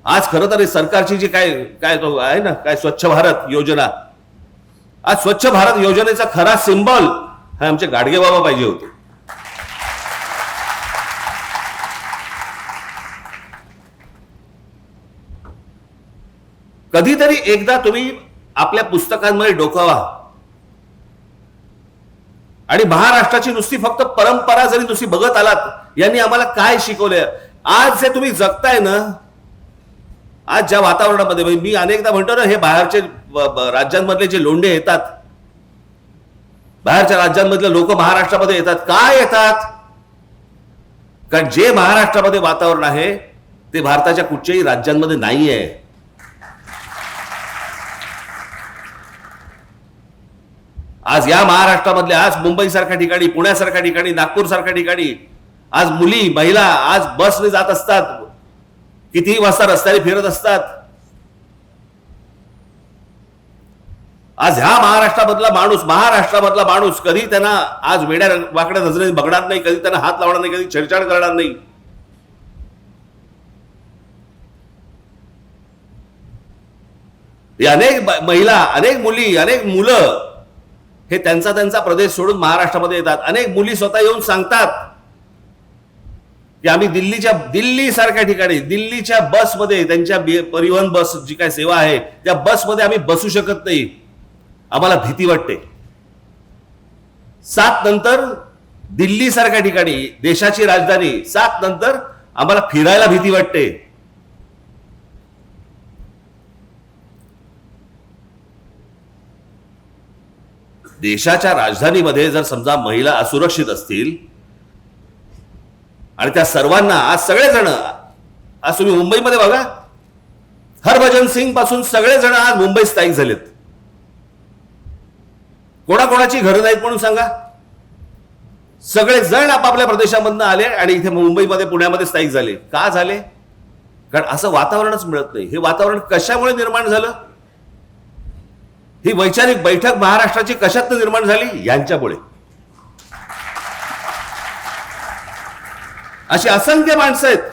आज खरं तर सरकारची जी काय तो आहे ना, काय स्वच्छ भारत योजना, आज स्वच्छ भारत योजनेचा खरा सिंबल हा आमचे गाडगे बाबा पाहिजे होते. कधीतरी एकदा तुम्ही आपल्या पुस्तकांमध्ये डोकावा. आणि महाराष्ट्राची नुसती फक्त परंपरा जरी नुसती बघत आलात, यांनी आम्हाला काय शिकवलंय? आज जे तुम्ही जगताय ना, आज ज्या वातावरणामध्ये, मी अनेकदा म्हणतो ना, हे बाहेरचे राज्यांमधले जे लोंढे येतात, बाहेरच्या राज्यांमधले लोक महाराष्ट्रामध्ये येतात, काय येतात? कारण जे महाराष्ट्रामध्ये वातावरण आहे ते भारताच्या कुठच्याही राज्यांमध्ये नाहीये. आज या महाराष्ट्रामधले, आज मुंबईसारख्या ठिकाणी, पुण्यासारख्या ठिकाणी, नागपूरसारख्या ठिकाणी आज मुली, महिला आज बसने जात असतात, कितीही वाजता रस्त्याने फिरत असतात. आज ह्या महाराष्ट्रामधला माणूस कधी त्यांना आज वेड्या वाकड्या नजरेने बघणार नाही, कधी त्यांना हात लावणार नाही, कधी छेडछाड करणार नाही. अनेक महिला, अनेक मुली, अनेक मुलं हे त्यांचा प्रदेश सोडून महाराष्ट्रामध्ये येतात. अनेक मुली स्वतः येऊन सांगतात की आम्ही दिल्ली सारख्या ठिकाणी, दिल्लीच्या बसमध्ये, त्यांच्या परिवहन बस जी काय सेवा आहे त्या बसमध्ये आम्ही बसू शकत नाही, आम्हाला भीती वाटते. 7 नंतर दिल्ली सारख्या ठिकाणी, देशाची राजधानी, 7 नंतर आम्हाला फिरायला भीती वाटते. देशाच्या राजधानीमध्ये जर समजा महिला असुरक्षित असतील आणि त्या सर्वांना आज सगळेजण, आज तुम्ही मुंबईमध्ये बघा, हरभजन सिंग पासून सगळेजण आज मुंबईत स्थायिक झालेत. कोणाकोणाची घरं नाहीत म्हणून सांगा, सगळेजण आपापल्या प्रदेशामधून आले आणि इथे मुंबईमध्ये, पुण्यामध्ये स्थायिक झाले. का झाले? कारण असं वातावरणच मिळत नाही. हे वातावरण कशामुळे निर्माण झालं? ही वैचारिक बैठक महाराष्ट्राची कशातनं निर्माण झाली? यांच्यामुळे. अशी असंख्य माणसं आहेत.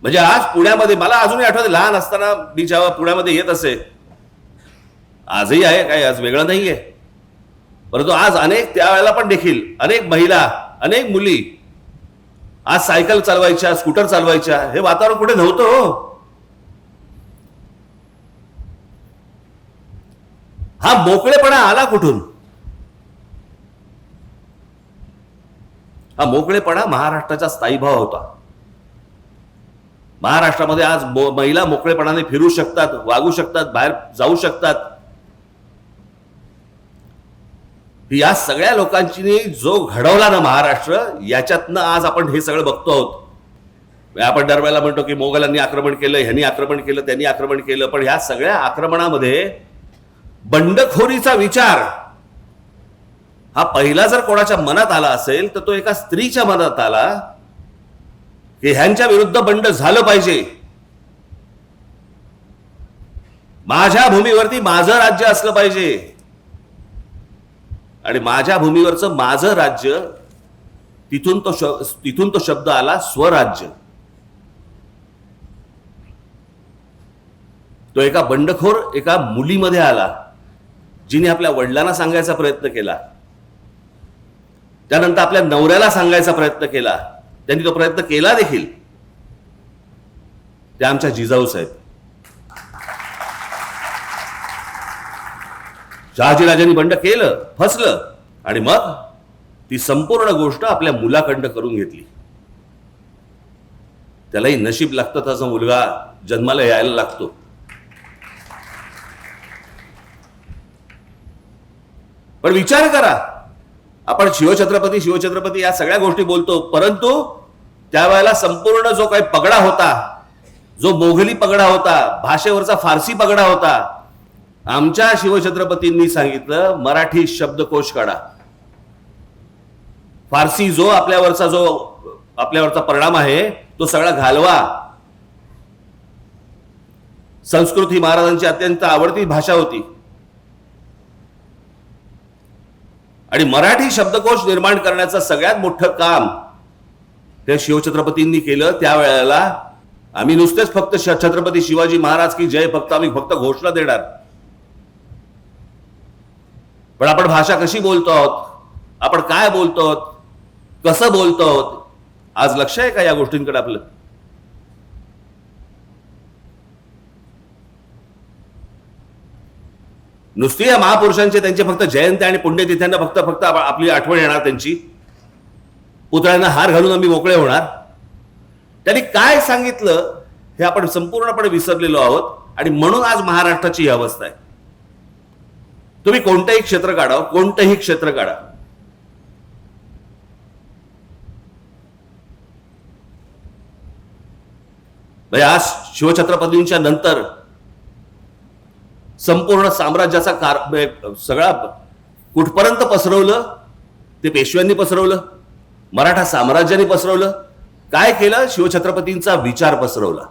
म्हणजे आज पुण्यामध्ये, मला अजूनही आठवते, लहान असताना मी जेव्हा पुण्यामध्ये येत असे, आजही आहे, काय आज वेगळं नाहीये, परंतु आज अनेक, त्यावेळेला पण देखील अनेक महिला, अनेक मुली आज सायकल चालवायच्या, स्कूटर चालवायच्या. हे वातावरण कुठे नव्हतं हो. हा मोकळेपणा आला कुठून? हा मोकळेपणा महाराष्ट्राचा स्थायीभाव होता. महाराष्ट्रामध्ये आज महिला मोकळेपणाने फिरू शकतात, वागू शकतात, बाहेर जाऊ शकतात. या सगळ्या लोकांची जो घडवला ना महाराष्ट्र, याच्यातनं आज आपण हे सगळं बघतो आहोत. आपण दरवेळेला म्हणतो की मोगलांनी आक्रमण केलं, ह्यांनी आक्रमण केलं, त्यांनी आक्रमण केलं, पण ह्या सगळ्या आक्रमणामध्ये बंडखोरीचा विचार हा पहिला जर कोणाच्या मनात आला असेल तर तो एका स्त्रीच्या मनात आला की ह्यांच्या विरुद्ध बंड झालं पाहिजे. माझ्या भूमीवरती माझं राज्य असलं पाहिजे आणि माझ्या भूमीवरचं माझं राज्य, तिथून तो शब्द आला स्वराज्य. तो एका बंडखोर, एका मुलीमध्ये आला, जिने आपल्या वडिलांना सांगायचा प्रयत्न केला, त्यानंतर आपल्या नवऱ्याला सांगायचा प्रयत्न केला, त्यांनी तो प्रयत्न केला देखील. त्या आमच्या जिजाऊ साहेब. शहाजीराजांनी बंड केलं, फसलं, आणि मग ती संपूर्ण गोष्ट आपल्या मुलाकडनं करून घेतली. त्यालाही नशीब लागतं, त्याचा मुलगा जन्माला यायला लागतो. पण विचार करा, आपण शिवछत्रपती या सगळ्या गोष्टी बोलतो, परंतु त्यावेळेला संपूर्ण जो काही पगडा होता, जो मोघली पगडा होता, भाषेवरचा फारसी पगडा होता, आमच्या शिवछत्रपतींनी सांगितलं मराठी शब्दकोश काढा. फारसी जो आपल्यावरचा परिणाम आहे तो सगळा घालवा. संस्कृत ही महाराजांची अत्यंत आवडती भाषा होती आणि मराठी शब्दकोश निर्माण करण्याचं सगळ्यात मोठं काम हे शिवछत्रपतींनी केलं. त्यावेळेला आम्ही नुसतेच फक्त छत्रपती शिवाजी महाराज की जय आम्ही फक्त घोषणा देणार, पण आपण भाषा कशी बोलतो आहोत, आपण काय बोलतो आहोत, कसं बोलतो आहोत, आज लक्ष आहे का या गोष्टींकडे आपलं? नुसती या महापुरुषांचे त्यांचे फक्त जयंती आणि पुण्यतिथ्यांना फक्त फक्त आपली आठवण येणार, त्यांची पुतळ्यांना हार घालून आम्ही मोकळे होणार. त्यांनी काय सांगितलं हे आपण संपूर्णपणे विसरलेलो आहोत आणि म्हणून आज महाराष्ट्राची ही अवस्था आहे. तुम्ही कोणतंही क्षेत्र काढा, कोणतंही क्षेत्र काढा, म्हणजे आज शिवछत्रपतींच्या नंतर संपूर्ण साम्राज्याचा सगळा कुठपर्यंत पसरवलं ते पेशव्यांनी पसरवलं, मराठा साम्राज्याने पसरवलं. काय केलं? शिवछत्रपतींचा विचार पसरवला.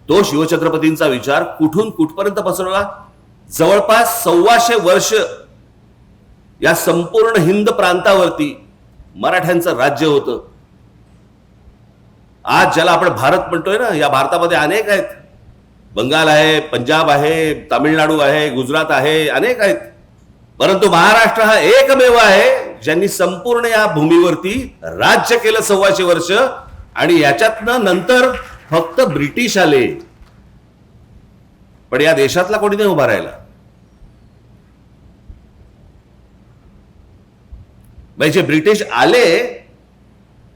तो शिवछत्रपतींचा विचार कुठून कुठपर्यंत पसरवला? जवळपास 125 वर्ष या संपूर्ण हिंद प्रांतावरती मराठ्यांचं राज्य होतं. आज ज्याला आपण भारत म्हणतोय ना, या भारतामध्ये अनेक आहेत. बंगाल आहे, पंजाब आहे, तामिळनाडू आहे, गुजरात आहे, अनेक आहेत. परंतु महाराष्ट्र हा एकमेव आहे ज्यांनी संपूर्ण या भूमीवरती राज्य केलं 125 वर्ष. आणि याच्यातनं नंतर फक्त ब्रिटिश आले, पण या देशातला कोणी नाही उभा राहिला. म्हणजे ब्रिटिश आले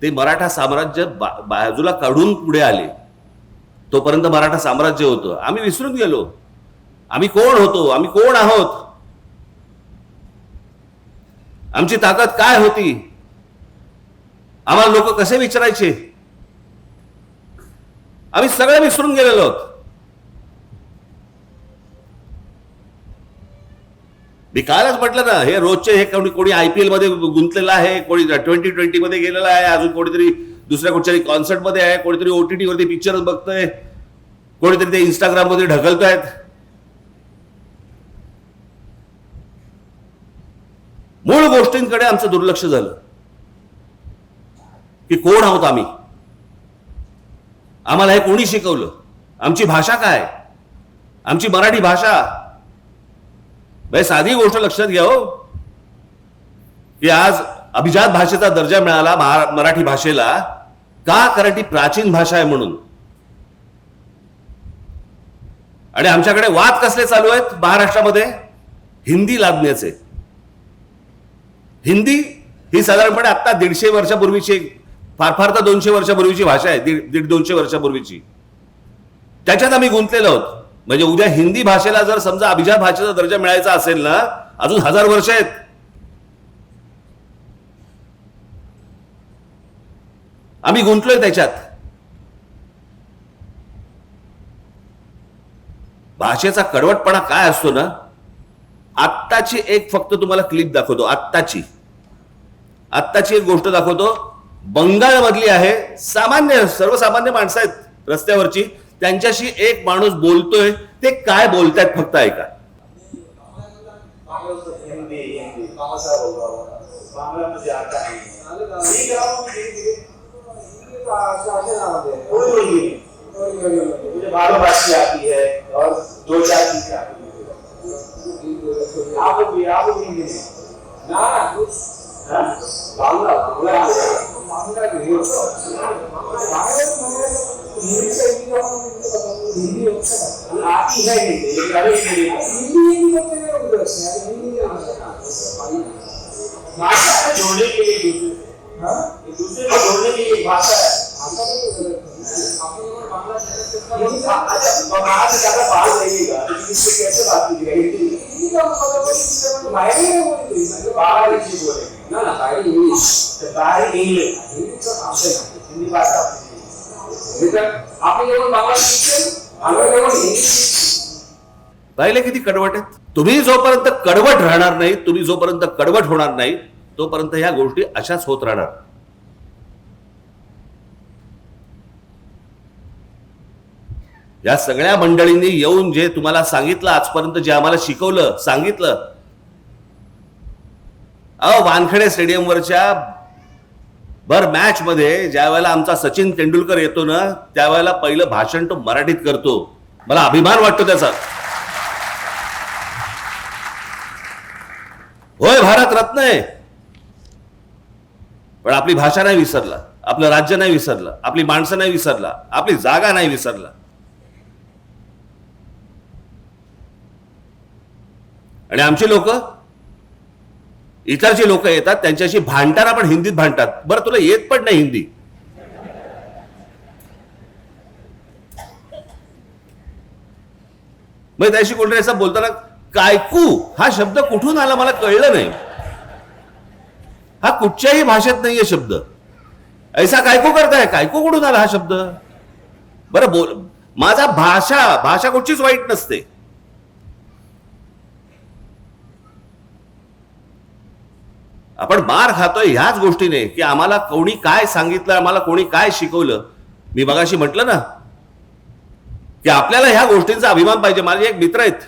ते मराठा साम्राज्य बाजूला काढून पुढे आले. तोपर्यंत मराठा साम्राज्य होतं. आम्ही विसरून गेलो आम्ही कोण होतो, आम्ही कोण आहोत, आमची ताकद काय होती, आम्हाला लोक कसे विचारायचे, आम्ही सगळे विसरून गेलेलो आहोत. मी कालच म्हटलं ना, हे रोजचे हे कोणी IPL मध्ये गुंतलेलं आहे, कोणी 2020 मध्ये गेलेला आहे, अजून कोणीतरी दुसऱ्या कुठच्याही कॉन्सर्ट मध्ये आहे, कोणीतरी OTT वरती पिक्चर बघतोय, कोणीतरी ते इंस्टाग्राम मध्ये ढकलतायत. मूळ गोष्टींकडे आमचं दुर्लक्ष झालं की कोण आहोत आम्ही, आम्हाला हे कोणी शिकवलं, आमची भाषा काय, आमची मराठी भाषा. भाई साधी गोष्ट लक्षात घ्या हो, की आज अभिजात भाषेचा दर्जा मिळाला मराठी भाषेला का? कारण ती प्राचीन भाषा आहे म्हणून. आणि आमच्याकडे वाद कसले चालू आहेत महाराष्ट्रामध्ये? हिंदी लादण्याचे. हिंदी ही साधारणपणे आता 150 वर्षापूर्वीची, फार फार तर 200 वर्षापूर्वीची भाषा आहे, 150-200 वर्षापूर्वीची. त्याच्यात आम्ही गुंतलेलो आहोत. म्हणजे उद्या हिंदी भाषेला जर समजा अभिजात भाषेचा दर्जा मिळायचा असेल ना, अजून 1000 वर्ष आहेत. आम्ही गुंतलोय त्याच्यात. भाषेचा कडवटपणा काय असतो ना, आत्ताची एक फक्त तुम्हाला क्लिप दाखवतो. आत्ताची एक गोष्ट दाखवतो. बंगालमधली आहे, सामान्य सर्वसामान्य माणसं आहेत रस्त्यावरची, त्यांच्याशी एक माणूस बोलतोय. ते काय बोलतायत फक्त ऐका. मुझे भारतवासी आती है और 2-4 चीजें आती है. आप भी ना बांग्ला आती है भाषा जोड़ने के लिए, दूसरे को जोड़ने के लिए भाषा है. बाहर से ज्यादा बाहर रहिएगा, इससे कैसे बात कीजिएगा? हिंदी का मतलब बाहर ही बोलेंगे, बाहर ही बोलेंगे ना, बाहर इंग्लिश, बाहर इंग्लिश, हिंदी भाषा आपने जेव्हा बांगला शिकले, आम्ही जेव्हा हिंदी. पाहिले किती कडवट आहेत. तुम्ही जोपर्यंत कडवट राहणार नाही, तुम्ही जोपर्यंत कडवट होणार नाही, तोपर्यंत ह्या गोष्टी अशाच होत राहणार. या सगळ्या मंडळींनी येऊन जे तुम्हाला सांगितलं, आजपर्यंत जे आम्हाला शिकवलं, सांगितलं. वानखेडे स्टेडियमवरच्या भर मॅच मध्ये ज्या वेळेला आमचा सचिन तेंडुलकर येतो ना, त्यावेळेला पहिलं भाषण तो मराठीत करतो. मला अभिमान वाटतो त्याचा. होय, भारत रत्न आहे, पण आपली भाषा नाही विसरला, आपलं राज्य नाही विसरलं, आपली माणसं नाही विसरला, आपली जागा नाही विसरला. आणि आमची लोक, इतर जी लोक येतात त्यांच्याशी भांडताना पण हिंदीत भांडतात. बरं तुला येत पण नाही हिंदी. मग त्याशी कोणतरी असं बोलताना कायकू हा शब्द कुठून आला मला कळलं नाही. हा कुठच्याही भाषेत नाहीये शब्द. ऐसा कायकू करताय, कायकू कुठून आला हा शब्द? बरं बोल, माझा भाषा कुठचीच वाईट नसते. आपण मार खातोय ह्याच गोष्टीने की आम्हाला कोणी काय सांगितलं, आम्हाला कोणी काय शिकवलं. मी मगाशी म्हटलं ना की आपल्याला ह्या गोष्टींचा अभिमान पाहिजे. माझे एक मित्र आहेत,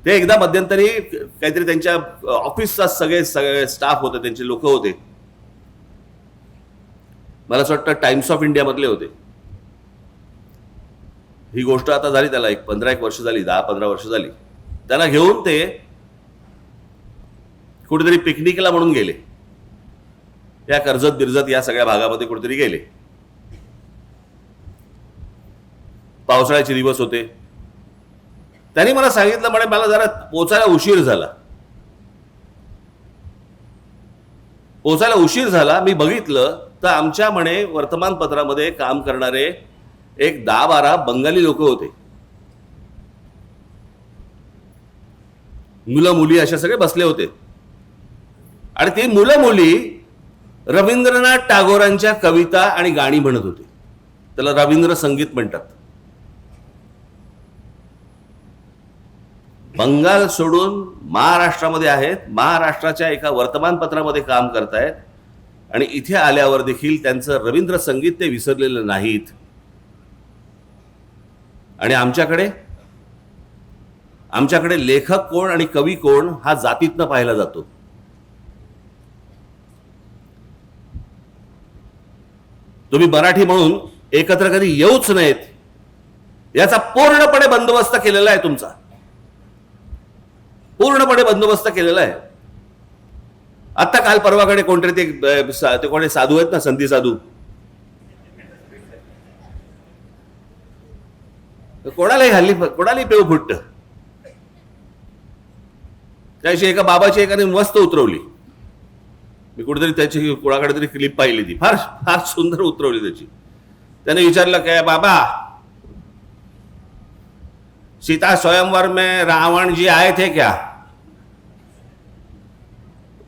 ते एकदा मध्यंतरी काहीतरी त्यांच्या ऑफिसचा सगळे स्टाफ होते, त्यांचे लोक होते, मला असं वाटतं टाइम्स ऑफ इंडिया मधले होते. ही गोष्ट आता झाली त्याला 15 वर्ष झाली, 10-15 वर्ष झाली. त्यांना घेऊन ते कुठेतरी पिकनिकला म्हणून गेले. या कर्जत बिरजत या सगळ्या भागामध्ये कुठेतरी गेले. पावसाळ्याचे दिवस होते. त्यांनी मला सांगितलं, म्हणे मला जरा पोचायला उशीर झाला. मी बघितलं तर आमच्या म्हणे वर्तमानपत्रामध्ये काम करणारे एक 10-12 बंगाली लोक होते. मुलं मुली अशा सगळे बसले होते. आणि ती मुलं मुली रवींद्रनाथ टागोरांच्या कविता आणि गाणी म्हणत होते. त्याला रवींद्र संगीत म्हणतात. बंगाल सोडून महाराष्ट्रामध्ये आहेत, महाराष्ट्राच्या एका वर्तमानपत्रामध्ये काम करतायत आणि इथे आल्यावर देखील त्यांचं रवींद्र संगीत ते विसरलेलं नाहीत. आणि आमच्याकडे लेखक कोण आणि कवी कोण हा जातीतनं पाहिला जातो. तुम्ही मराठी म्हणून एकत्र कधी येऊच नाहीत याचा पूर्णपणे बंदोबस्त केलेला आहे. तुमचा पूर्णपणे बंदोबस्त केलेला आहे. आता काल परवाकडे कोणतरी ते कोणी साधू आहेत ना, संधी साधू, कोणालाही पेव फुटत. त्याशी एका बाबाची एकाने मस्त उतरवली. मी कुठेतरी त्याची कोणाकडे तरी क्लिप पाहिली, ती फार फार सुंदर उतरवली त्याची. त्याने विचारलं, काय बाबा, सीता स्वयंवर में रावण जी आए थे क्या?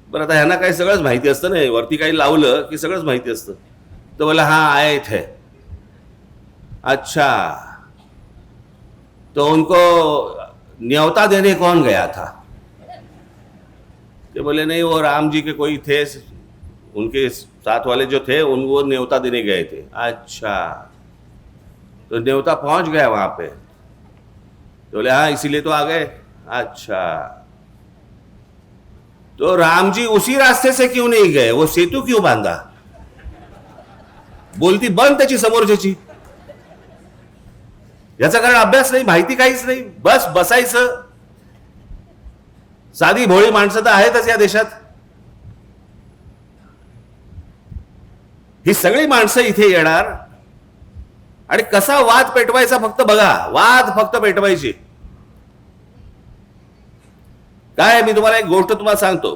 बरं, आता ह्यांना काही सगळंच माहिती असतं ना, वरती काही लावलं की सगळंच माहिती असतं. तो बोला, हाँ आए थे. अच्छा, तो उनको न्योता देने कौन गया था? तो बोले, नहीं, वो राम जी के कोई थे, उनके साथ वाले जो थे वो न्योता देने गए थे. अच्छा, तो न्योता पहुंच गया वहां पे? तो बोले, हाँ, इसीलिए तो आ गए. अच्छा, तो राम जी उसी रास्ते से क्यों नहीं गए? वो सेतु क्यों बांधा? बोलती बंद त्याची समोरच्याची. याचा कारण अभ्यास नाही, माहिती काहीच नाही. बस बसायचं. साधी भोळी माणसं तर आहेतच या देशात. ही सगळी माणसं इथे येणार आणि कसा वाद पेटवायचा फक्त बघा. वाद फक्त पेटवायची. काय, मी तुम्हाला एक गोष्ट तुम्हाला सांगतो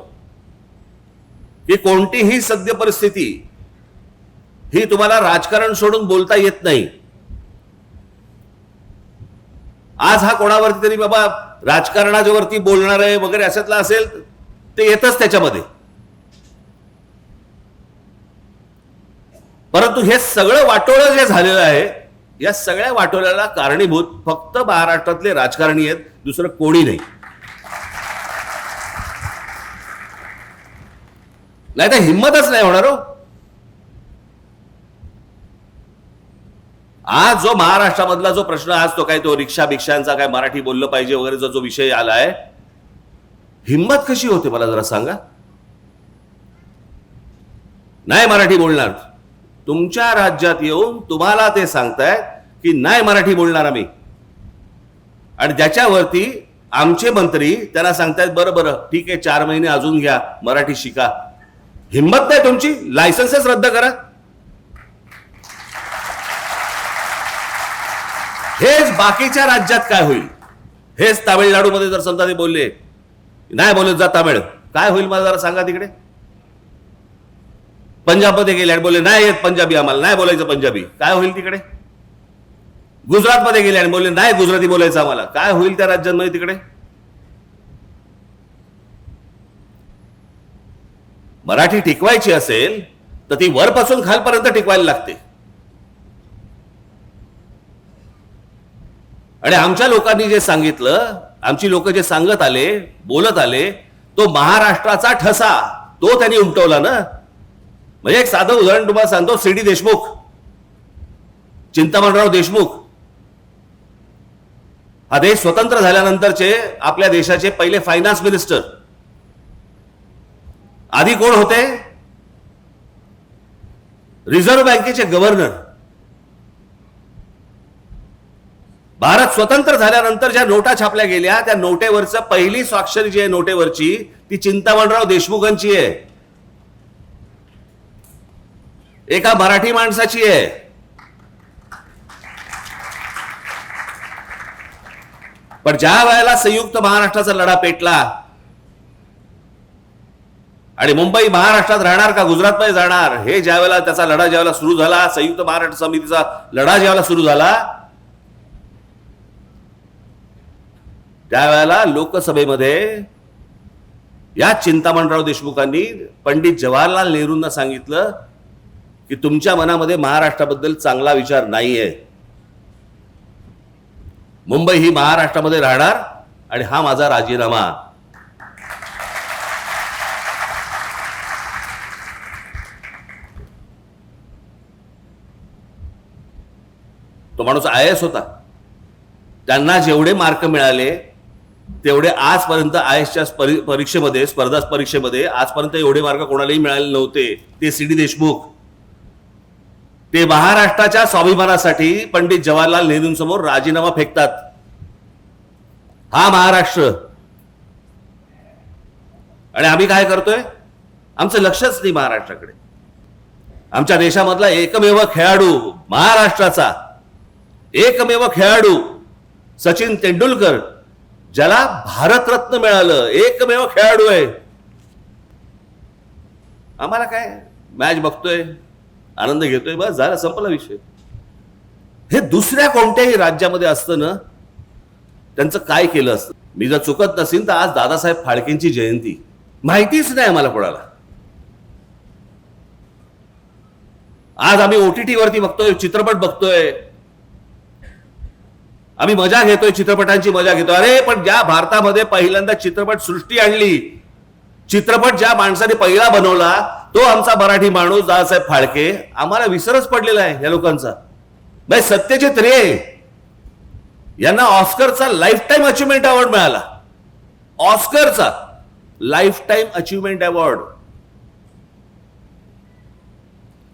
की कोणतीही सद्य परिस्थिती ही तुम्हाला राजकारण सोडून बोलता येत नाही. आज हा कोणावरती तरी बाबा राजकारणाच्या वरती बोलणार आहे वगैरे अशातला असेल ते येतच त्याच्यामध्ये. परंतु हे सगळं वाटोळं जे झालेलं आहे, या सगळ्या वाटोळ्याला कारणीभूत फक्त महाराष्ट्रातले राजकारणी आहेत, दुसरं कोणी नाही. नाही तर हिंमतच नाही होणार हो. आज जो महाराष्ट्रामधला जो प्रश्न आज तो काय, तो रिक्षा भिक्षांचा काय, मराठी बोललं पाहिजे वगैरे जो विषय आलाय, हिंमत कशी होते मला जरा सांगा. नाही मराठी बोलणार. तुमच्या राज्यात येऊन तुम्हाला ते सांगतायत की नाही मराठी बोलणार आम्ही, आणि त्याच्यावरती आमचे मंत्री त्यांना सांगतायत बरं बरं ठीक आहे 4 महिने अजून घ्या, मराठी शिका. हिंमत नाही तुमची? लायसन्सच रद्द करा. हेच बाकीच्या राज्यात काय होईल? हेच तामिळनाडूमध्ये जर समजा ते बोलले, नाही बोलत जा तामिळ, काय होईल मला जरा सांगा तिकडे. पंजाबमध्ये गेले आणि बोलले नाही येत पंजाबी, आम्हाला नाही बोलायचं पंजाबी, काय होईल तिकडे. गुजरातमध्ये गेले आणि बोलले नाही गुजराती बोलायचं आम्हाला, काय होईल त्या राज्यांमध्ये तिकडे. मराठी टिकवायची असेल तर ती वरपासून खालपर्यंत टिकवायला लागते. आणि आमच्या लोकांनी जे सांगितलं, आमची लोक जे सांगत आले, बोलत आले, तो महाराष्ट्राचा ठसा तो त्यांनी उमटवला ना. म्हणजे एक साधं उदाहरण तुम्हाला सांगतो. सी.डी. देशमुख, चिंतामणराव देशमुख, हा देश स्वतंत्र झाल्यानंतरचे आपल्या देशाचे पहिले फायनान्स मिनिस्टर. आधी कोण होते? रिझर्व्ह बँकेचे गव्हर्नर. भारत स्वतंत्र झाल्यानंतर ज्या नोटा छापल्या गेल्या, त्या नोटेवरचं पहिली स्वाक्षरी जी आहे नोटेवरची, ती चिंतामणराव देशमुखांची आहे, एका मराठी माणसाची आहे. पण ज्या वेळेला संयुक्त महाराष्ट्राचा लढा पेटला आणि मुंबई महाराष्ट्रात राहणार का गुजरातमध्ये जाणार, हे ज्या वेळेला त्याचा लढा ज्यावेळेला सुरू झाला, संयुक्त महाराष्ट्र समितीचा लढा ज्यावेळेला सुरू झाला, त्यावेळेला लोकसभेमध्ये या चिंतामणराव देशमुखांनी पंडित जवाहरलाल नेहरूंना सांगितलं की तुमच्या मनामध्ये महाराष्ट्राबद्दल चांगला विचार नाहीये. मुंबई ही महाराष्ट्रामध्ये राहणार आणि हा माझा राजीनामा. तो माणूस IAS होता. त्यांना जेवढे मार्क मिळाले तेवढे आजपर्यंत IASच्या परीक्षेमध्ये, स्पर्धा परीक्षेमध्ये आजपर्यंत एवढे मार्क कोणालाही मिळाले नव्हते. ते सी.डी. देशमुख, ते महाराष्ट्राच्या स्वाभिमानासाठी पंडित जवाहरलाल नेहरूंसमोर राजीनामा फेकतात. हा महाराष्ट्र. आणि आम्ही काय करतोय? आमचं लक्षच नाही महाराष्ट्राकडे. आमच्या देशामधला एकमेव खेळाडू, महाराष्ट्राचा एकमेव खेळाडू सचिन तेंडुलकर, ज्याला भारतरत्न मिळालं, एकमेव खेळाडू आहे. आम्हाला काय, मॅच बघतोय, आनंद घेतोय, बस झाला, संपला विषय. हे दुसऱ्या कोणत्याही राज्यामध्ये असतं ना, त्यांचं काय केलं असतं. मी जर चुकत नसेल तर आज दादासाहेब फाळकेंची जयंती, माहितीच नाही आम्हाला कोणाला. आज आम्ही OTT वरती बघतोय, चित्रपट बघतोय, आम्ही मजा घेतोय, चित्रपटांची मजा घेतोय. अरे पण ज्या भारतामध्ये पहिल्यांदा चित्रपट सृष्टी आणली, चित्रपट ज्या माणसाने पहिला बनवला, तो आमचा मराठी माणूस दादासाहेब फाळके. आम्हाला विसरच पडलेला आहे या लोकांचा. भाई सत्यजित रे यांना ऑस्करचा लाईफ टाईम अचिव्हमेंट अवॉर्ड मिळाला. ऑस्करचा लाईफ टाईम अचिव्हमेंट अवॉर्ड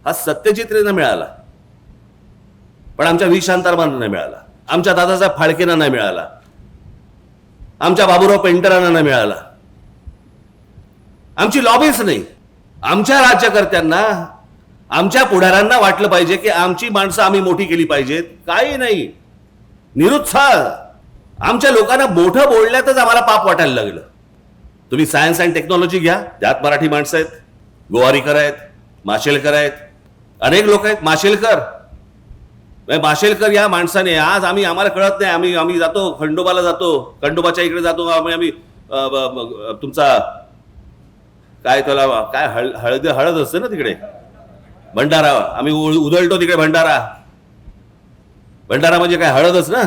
हा सत्यजित रेंना मिळाला, पण आमच्या व्ही शांतारामांना नाही मिळाला, आमच्या दादासाहेब फाळकेंना नाही मिळाला, आमच्या बाबूराव पेंटरांना नाही मिळाला. आमची लॉबीच नाही. आमच्या राज्यकर्त्यांना, आमच्या पुढाऱ्यांना वाटलं पाहिजे की आमची माणसं आम्ही मोठी केली पाहिजेत. काही नाही, निरुत्साह. आमच्या लोकांना मोठं बोलण्यातच आम्हाला पाप वाटायला लागलं. तुम्ही सायन्स अँड टेक्नॉलॉजी घ्या, त्यात मराठी माणसं आहेत, गोवारीकर आहेत, माशेलकर आहेत, अनेक लोक आहेत. माशेलकर या माणसाने आज आम्हाला कळत नाही, आम्ही जातो खंडोबाला, जातो खंडोबाच्या इकडे जातो, आम्ही तुमचा काय त्याला काय हळद असते ना तिकडे, भंडारा, आम्ही उधळतो तिकडे भंडारा. भंडारा म्हणजे काय, हळदच ना.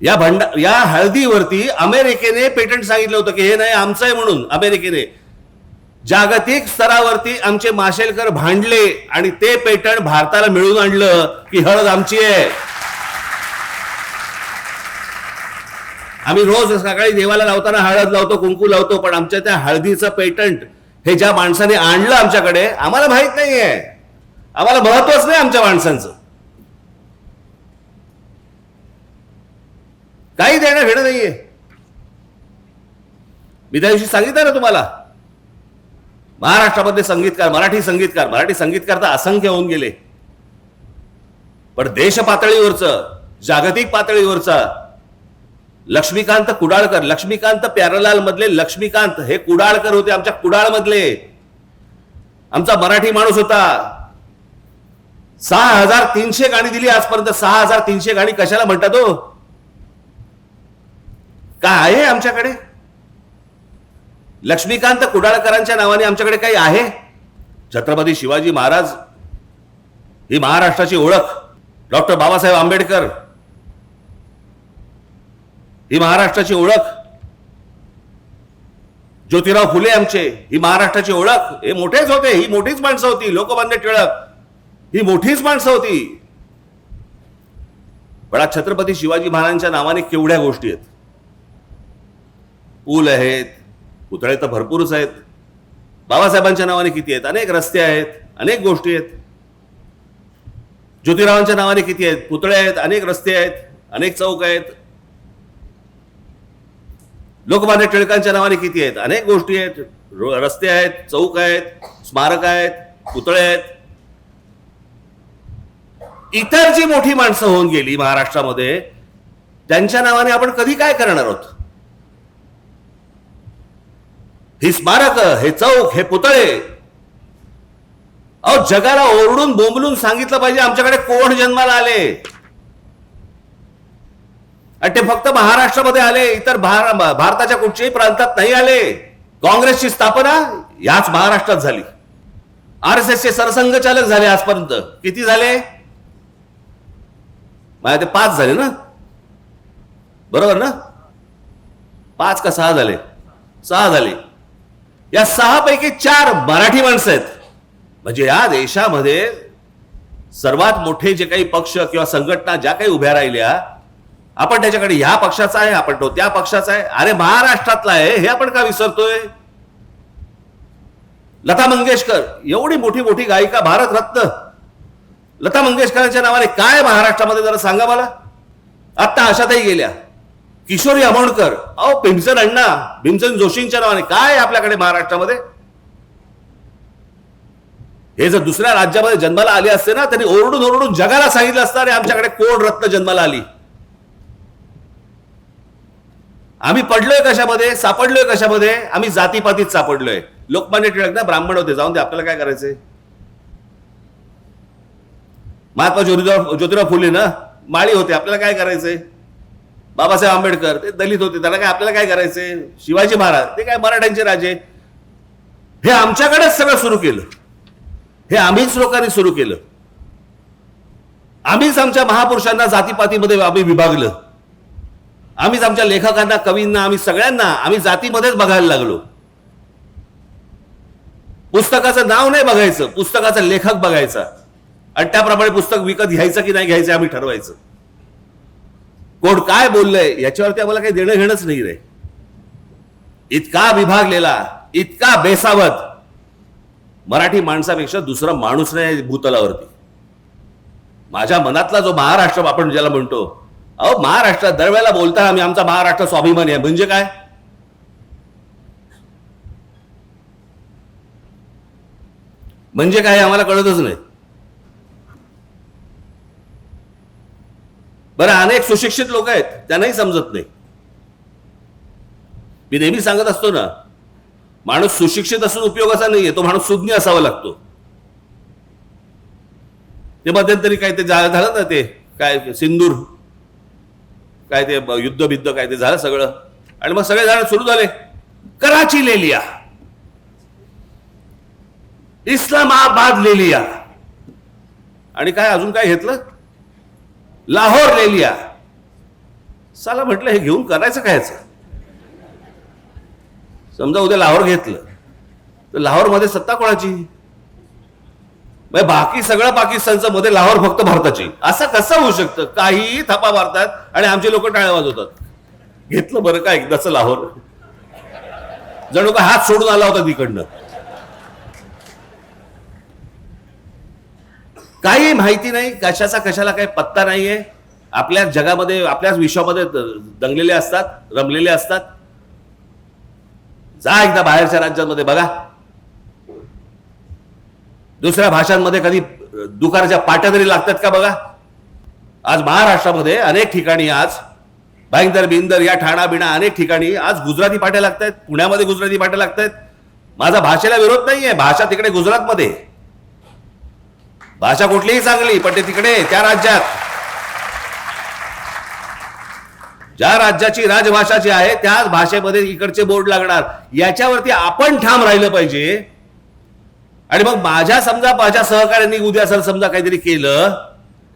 या हळदीवरती अमेरिकेने पेटंट सांगितलं होतं की हे नाही आमचं आहे म्हणून. अमेरिकेने जागतिक स्तरावरती आमचे माशेलकर भांडले आणि ते पेटंट भारताला मिळवून आणलं की हळद आमची आहे. आम्ही रोज सकाळी देवाला लावताना हळद लावतो, कुंकू लावतो, पण आमच्या त्या हळदीचं पेटंट हे ज्या माणसाने आणलं आमच्याकडे, आम्हाला माहित नाहीये, आम्हाला महत्वच नाही आमच्या माणसांचं. काही देणं घेणं नाहीये. मी त्या दिवशी सांगितलं ना तुम्हाला, महाराष्ट्रामध्ये संगीतकार, मराठी संगीतकार तर असंख्य होऊन गेले, पण देश पातळीवरचं जागतिक पातळीवरचा लक्ष्मीकांत कुडाळकर, लक्ष्मीकांत प्यारलाल मधले लक्ष्मीकांत हे कुडाळकर होते, आमच्या कुडाळ मधले, आमचा मराठी माणूस होता. 6300 गाणी दिली आजपर्यंत. 6300 गाणी कशाला म्हणतात हो? काय आहे आमच्याकडे? लक्ष्मीकांत कुडाळकरांच्या नावाने आमच्याकडे काही आहे? छत्रपती शिवाजी महाराज ही महाराष्ट्राची ओळख, डॉक्टर बाबासाहेब आंबेडकर ही महाराष्ट्राची ओळख, ज्योतिराव फुले आमचे ही महाराष्ट्राची ओळख. हे मोठेच होते, ही मोठीच माणसं होती. लोकमान्य टिळक ही मोठीच माणसं होती. पण आज छत्रपती शिवाजी महाराजांच्या नावाने केवढ्या गोष्टी आहेत. पूल आहेत, पुतळे तर भरपूरच आहेत. बाबासाहेबांच्या नावाने किती आहेत? अनेक रस्ते आहेत, अनेक गोष्टी आहेत. ज्योतिरावांच्या नावाने किती आहेत? पुतळे आहेत, अनेक रस्ते आहेत, अनेक चौक आहेत. लोकमान्य टिळकांच्या नावाने किती आहेत? अनेक गोष्टी आहेत, रस्ते आहेत, चौक आहेत, स्मारक आहेत, पुतळे आहेत. इतर जी मोठी माणसं होऊन गेली महाराष्ट्रामध्ये, त्यांच्या नावाने आपण कधी काय करणार आहोत? ही स्मारक, हे चौक, हे पुतळे, अहो जगाला ओरडून बोंबलून सांगितलं पाहिजे आमच्याकडे कोण जन्माला आले. आणि ते फक्त महाराष्ट्रामध्ये आले, इतर भारताच्या कुठच्याही प्रांतात नाही आले. काँग्रेसची स्थापना याच महाराष्ट्रात झाली. RSSचे सरसंघचालक झाले आजपर्यंत. किती झाले? माझ्या ते 5 झाले ना, बरोबर ना? 5 का 6 झाले? 6 झाले. या 6 पैकी 4 मराठी माणसं आहेत. म्हणजे या देशामध्ये सर्वात मोठे जे काही पक्ष किंवा संघटना ज्या काही उभ्या राहिल्या, आपण त्याच्याकडे ह्या पक्षाचा आहे, आपण तो त्या पक्षाचा आहे. अरे महाराष्ट्रातला आहे हे आपण का विसरतोय? लता मंगेशकर एवढी मोठी मोठी गायिका, भारतरत्न लता मंगेशकरांच्या नावाने काय महाराष्ट्रामध्ये जरा सांगा मला. आता आशाताई गेल्या, किशोरी आमोणकर, अहो भीमसेन अण्णा, भीमसेन जोशींच्या नावाने काय आपल्याकडे महाराष्ट्रामध्ये? हे जर दुसऱ्या राज्यामध्ये जन्माला आले असते ना, त्यांनी ओरडून ओरडून जगाला सांगितलं असतं, अरे आमच्याकडे कोण रत्न जन्माला आली. आम्ही पडलोय कशामध्ये, सापडलोय कशामध्ये? आम्ही जातीपातीत सापडलोय. लोकमान्य टिळक ना ब्राह्मण होते, जाऊन दे, आपल्याला काय करायचंय? महात्मा ज्योतिराव फुले ना माळी होते, आपल्याला काय करायचंय? बाबासाहेब आंबेडकर ते दलित होते, त्याला काय, आपल्याला काय करायचंय? शिवाजी महाराज ते काय मराठ्यांचे राजे. हे आमच्याकडेच सगळं सुरू केलं. हे आम्हीच लोकांनी सुरू केलं. आम्हीच आमच्या महापुरुषांना जातीपातीमध्ये आम्ही विभागलं. आम्हीच आमच्या लेखकांना, कवींना, आम्ही सगळ्यांना आम्ही जातीमध्येच बघायला लागलो. पुस्तकाचं नाव नाही बघायचं, पुस्तकाचा लेखक बघायचा आणि त्याप्रमाणे पुस्तक विकत घ्यायचं की नाही घ्यायचं आम्ही ठरवायचं. कोण काय बोललंय याच्यावरती आम्हाला काही देणं घेणंच नाही रे. इतका विभागलेला, इतका बेसावत मराठी माणसापेक्षा दुसरा माणूस नाही भूतलावरती. माझ्या मनातला जो महाराष्ट्र आपण ज्याला म्हणतो, अहो महाराष्ट्र दरवेळेला बोलता आम्ही आमचा महाराष्ट्र स्वाभिमानी आहे, म्हणजे काय? म्हणजे काय आम्हाला कळतच नाही. बरं, अनेक सुशिक्षित लोक आहेत, त्यांनाही समजत नाही. मी नेहमी सांगत असतो ना, माणूस सुशिक्षित असून उपयोगाचा नाहीये, तो माणूस सुज्ञ असावा लागतो. ते मध्यंतरी काय ते झालं ना, ते काय सिंदूर काय ते युद्ध काय ते झालं सगळं, आणि मग सगळे जण सुरू झाले, कराची ले लिया, इस्लामाबाद ले लिया, आणि काय अजून काय घेतलं, लाहोर ले लिया. साला म्हटलं हे घेऊन करायचं कायचं? समजा उद्या लाहोर घेतलं तर लाहोर मध्ये सत्ता कोणाची? बाकी सगळं पाकिस्तानचं, मध्ये लाहोर फक्त भारताची. असं कसं होऊ शकतं? काही थापा मारतात आणि आमचे लोक टाळ्या वाजवतात. घेतलं बरं का एकदाच लाहोर, जणू का हात सोडून आला होता तिकडनं. काही माहिती नाही, कशाचा कशाला काही पत्ता नाहीये. आपल्या जगामध्ये, आपल्याच विश्वामध्ये दंगलेले असतात, रमलेले असतात. जा एकदा बाहेरच्या राज्यांमध्ये बघा, दुसऱ्या भाषांमध्ये कधी दुकानाच्या पाट्या तरी लागतात का बघा. आज महाराष्ट्रामध्ये अनेक ठिकाणी आज भाईंदर बिंदर या ठाणा बिणा अनेक ठिकाणी आज गुजराती पाट्या लागतायत. पुण्यामध्ये गुजराती पाट्या लागतायत. माझा भाषेला विरोध नाहीये. भाषा तिकडे गुजरातमध्ये, भाषा कुठलीही चांगली, पण ते तिकडे त्या राज्यात ज्या राज्याची राजभाषा जी आहे त्याच भाषेमध्ये इकडचे बोर्ड लागणार. याच्यावरती आपण ठाम राहिलं पाहिजे. आणि मग माझ्या सहकार्यांनी उद्या सर समजा काहीतरी केलं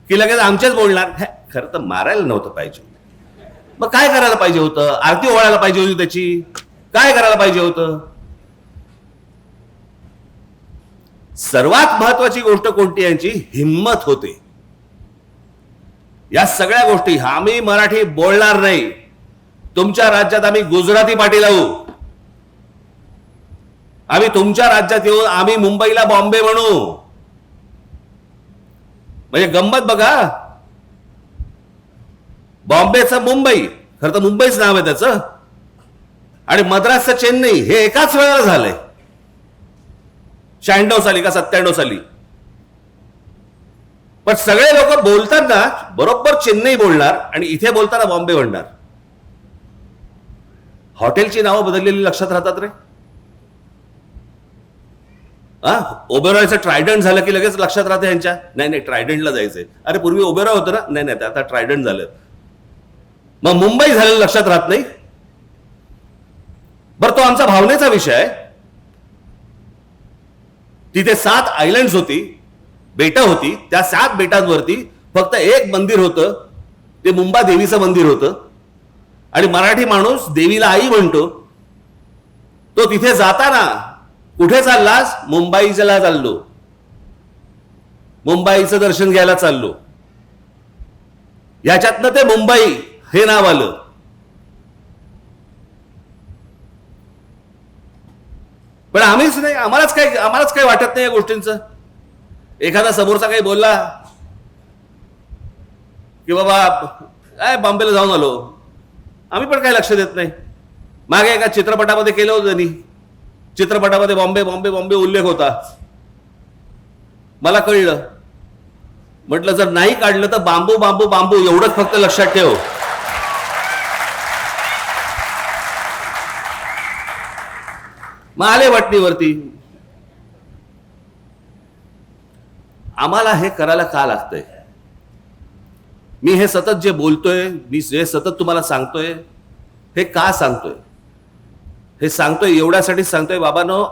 की लगेच आमचेच बोलणार. खरं तर मारायला नव्हतं पाहिजे. मग काय करायला पाहिजे होतं? आरती ओवाळायला पाहिजे होती त्याची. काय करायला पाहिजे होतं? सर्वात महत्वाची गोष्ट कोणती? यांची हिम्मत होते. या सगळ्या गोष्टी आम्ही मराठी बोलणार नाही, तुमच्या राज्यात आम्ही गुजराती पाटी लावू, आम्ही तुमच्या राज्यात येऊन आम्ही मुंबईला बॉम्बे म्हणू. म्हणजे गंमत बघा, बॉम्बेचं मुंबई, खरं तर मुंबईच नाव आहे त्याचं, आणि मद्रासचं चेन्नई हे एकाच वेळेला झालंय. 96 साली का 97 साली. पण सगळे लोक बोलताना बरोबर चेन्नई बोलणार आणि इथे बोलताना बॉम्बे म्हणणार. हॉटेलची नावं बदललेली लक्षात राहतात रे. ओबेरॉयचं ट्रायडंट झालं की लगेच लक्षात राहते यांच्या. नाही ट्रायडंटला जायचंय. अरे पूर्वी ओबेरॉय होतं ना. नाही आता ट्रायडंट झालं. मग मुंबई झालेलं लक्षात राहत नाही. बरं, तो आमचा भावनेचा विषय आहे. तिथे 7 आयलंड्स होती, बेटं होती. त्या 7 बेटांवरती फक्त एक मंदिर होतं, ते मुंबा देवीचं मंदिर होतं. आणि मराठी माणूस देवीला आई म्हणतो. तो तिथे जाताना कुठे चाललास? मुंबईला चाललो, मुंबईचं दर्शन घ्यायला चाललो. याच्यातनं ते मुंबई हे नाव आलं. पण आम्हीच नाही, आम्हालाच काही वाटत नाही या गोष्टींचं. एखादा समोरचा काही बोलला की बाबा काय बॉम्बेला जाऊन आलो, आम्ही पण काही लक्ष देत नाही. मागे एका चित्रपटामध्ये केलं होतं त्यांनी. चित्रपटामध्ये बॉम्बे बॉम्बे बॉम्बे उल्लेख होता. मला कळलं. म्हटलं जर नाही काढलं तर बांबू बांबू बांबू एवढंच फक्त लक्षात ठेव. मग आले वाटणीवरती. आम्हाला हे करायला का लागतंय? मी हे सतत जे बोलतोय, मी जे सतत तुम्हाला सांगतोय, हे का सांगतोय? हे सांगतोय एवढ्यासाठी सांगतोय बाबांनो,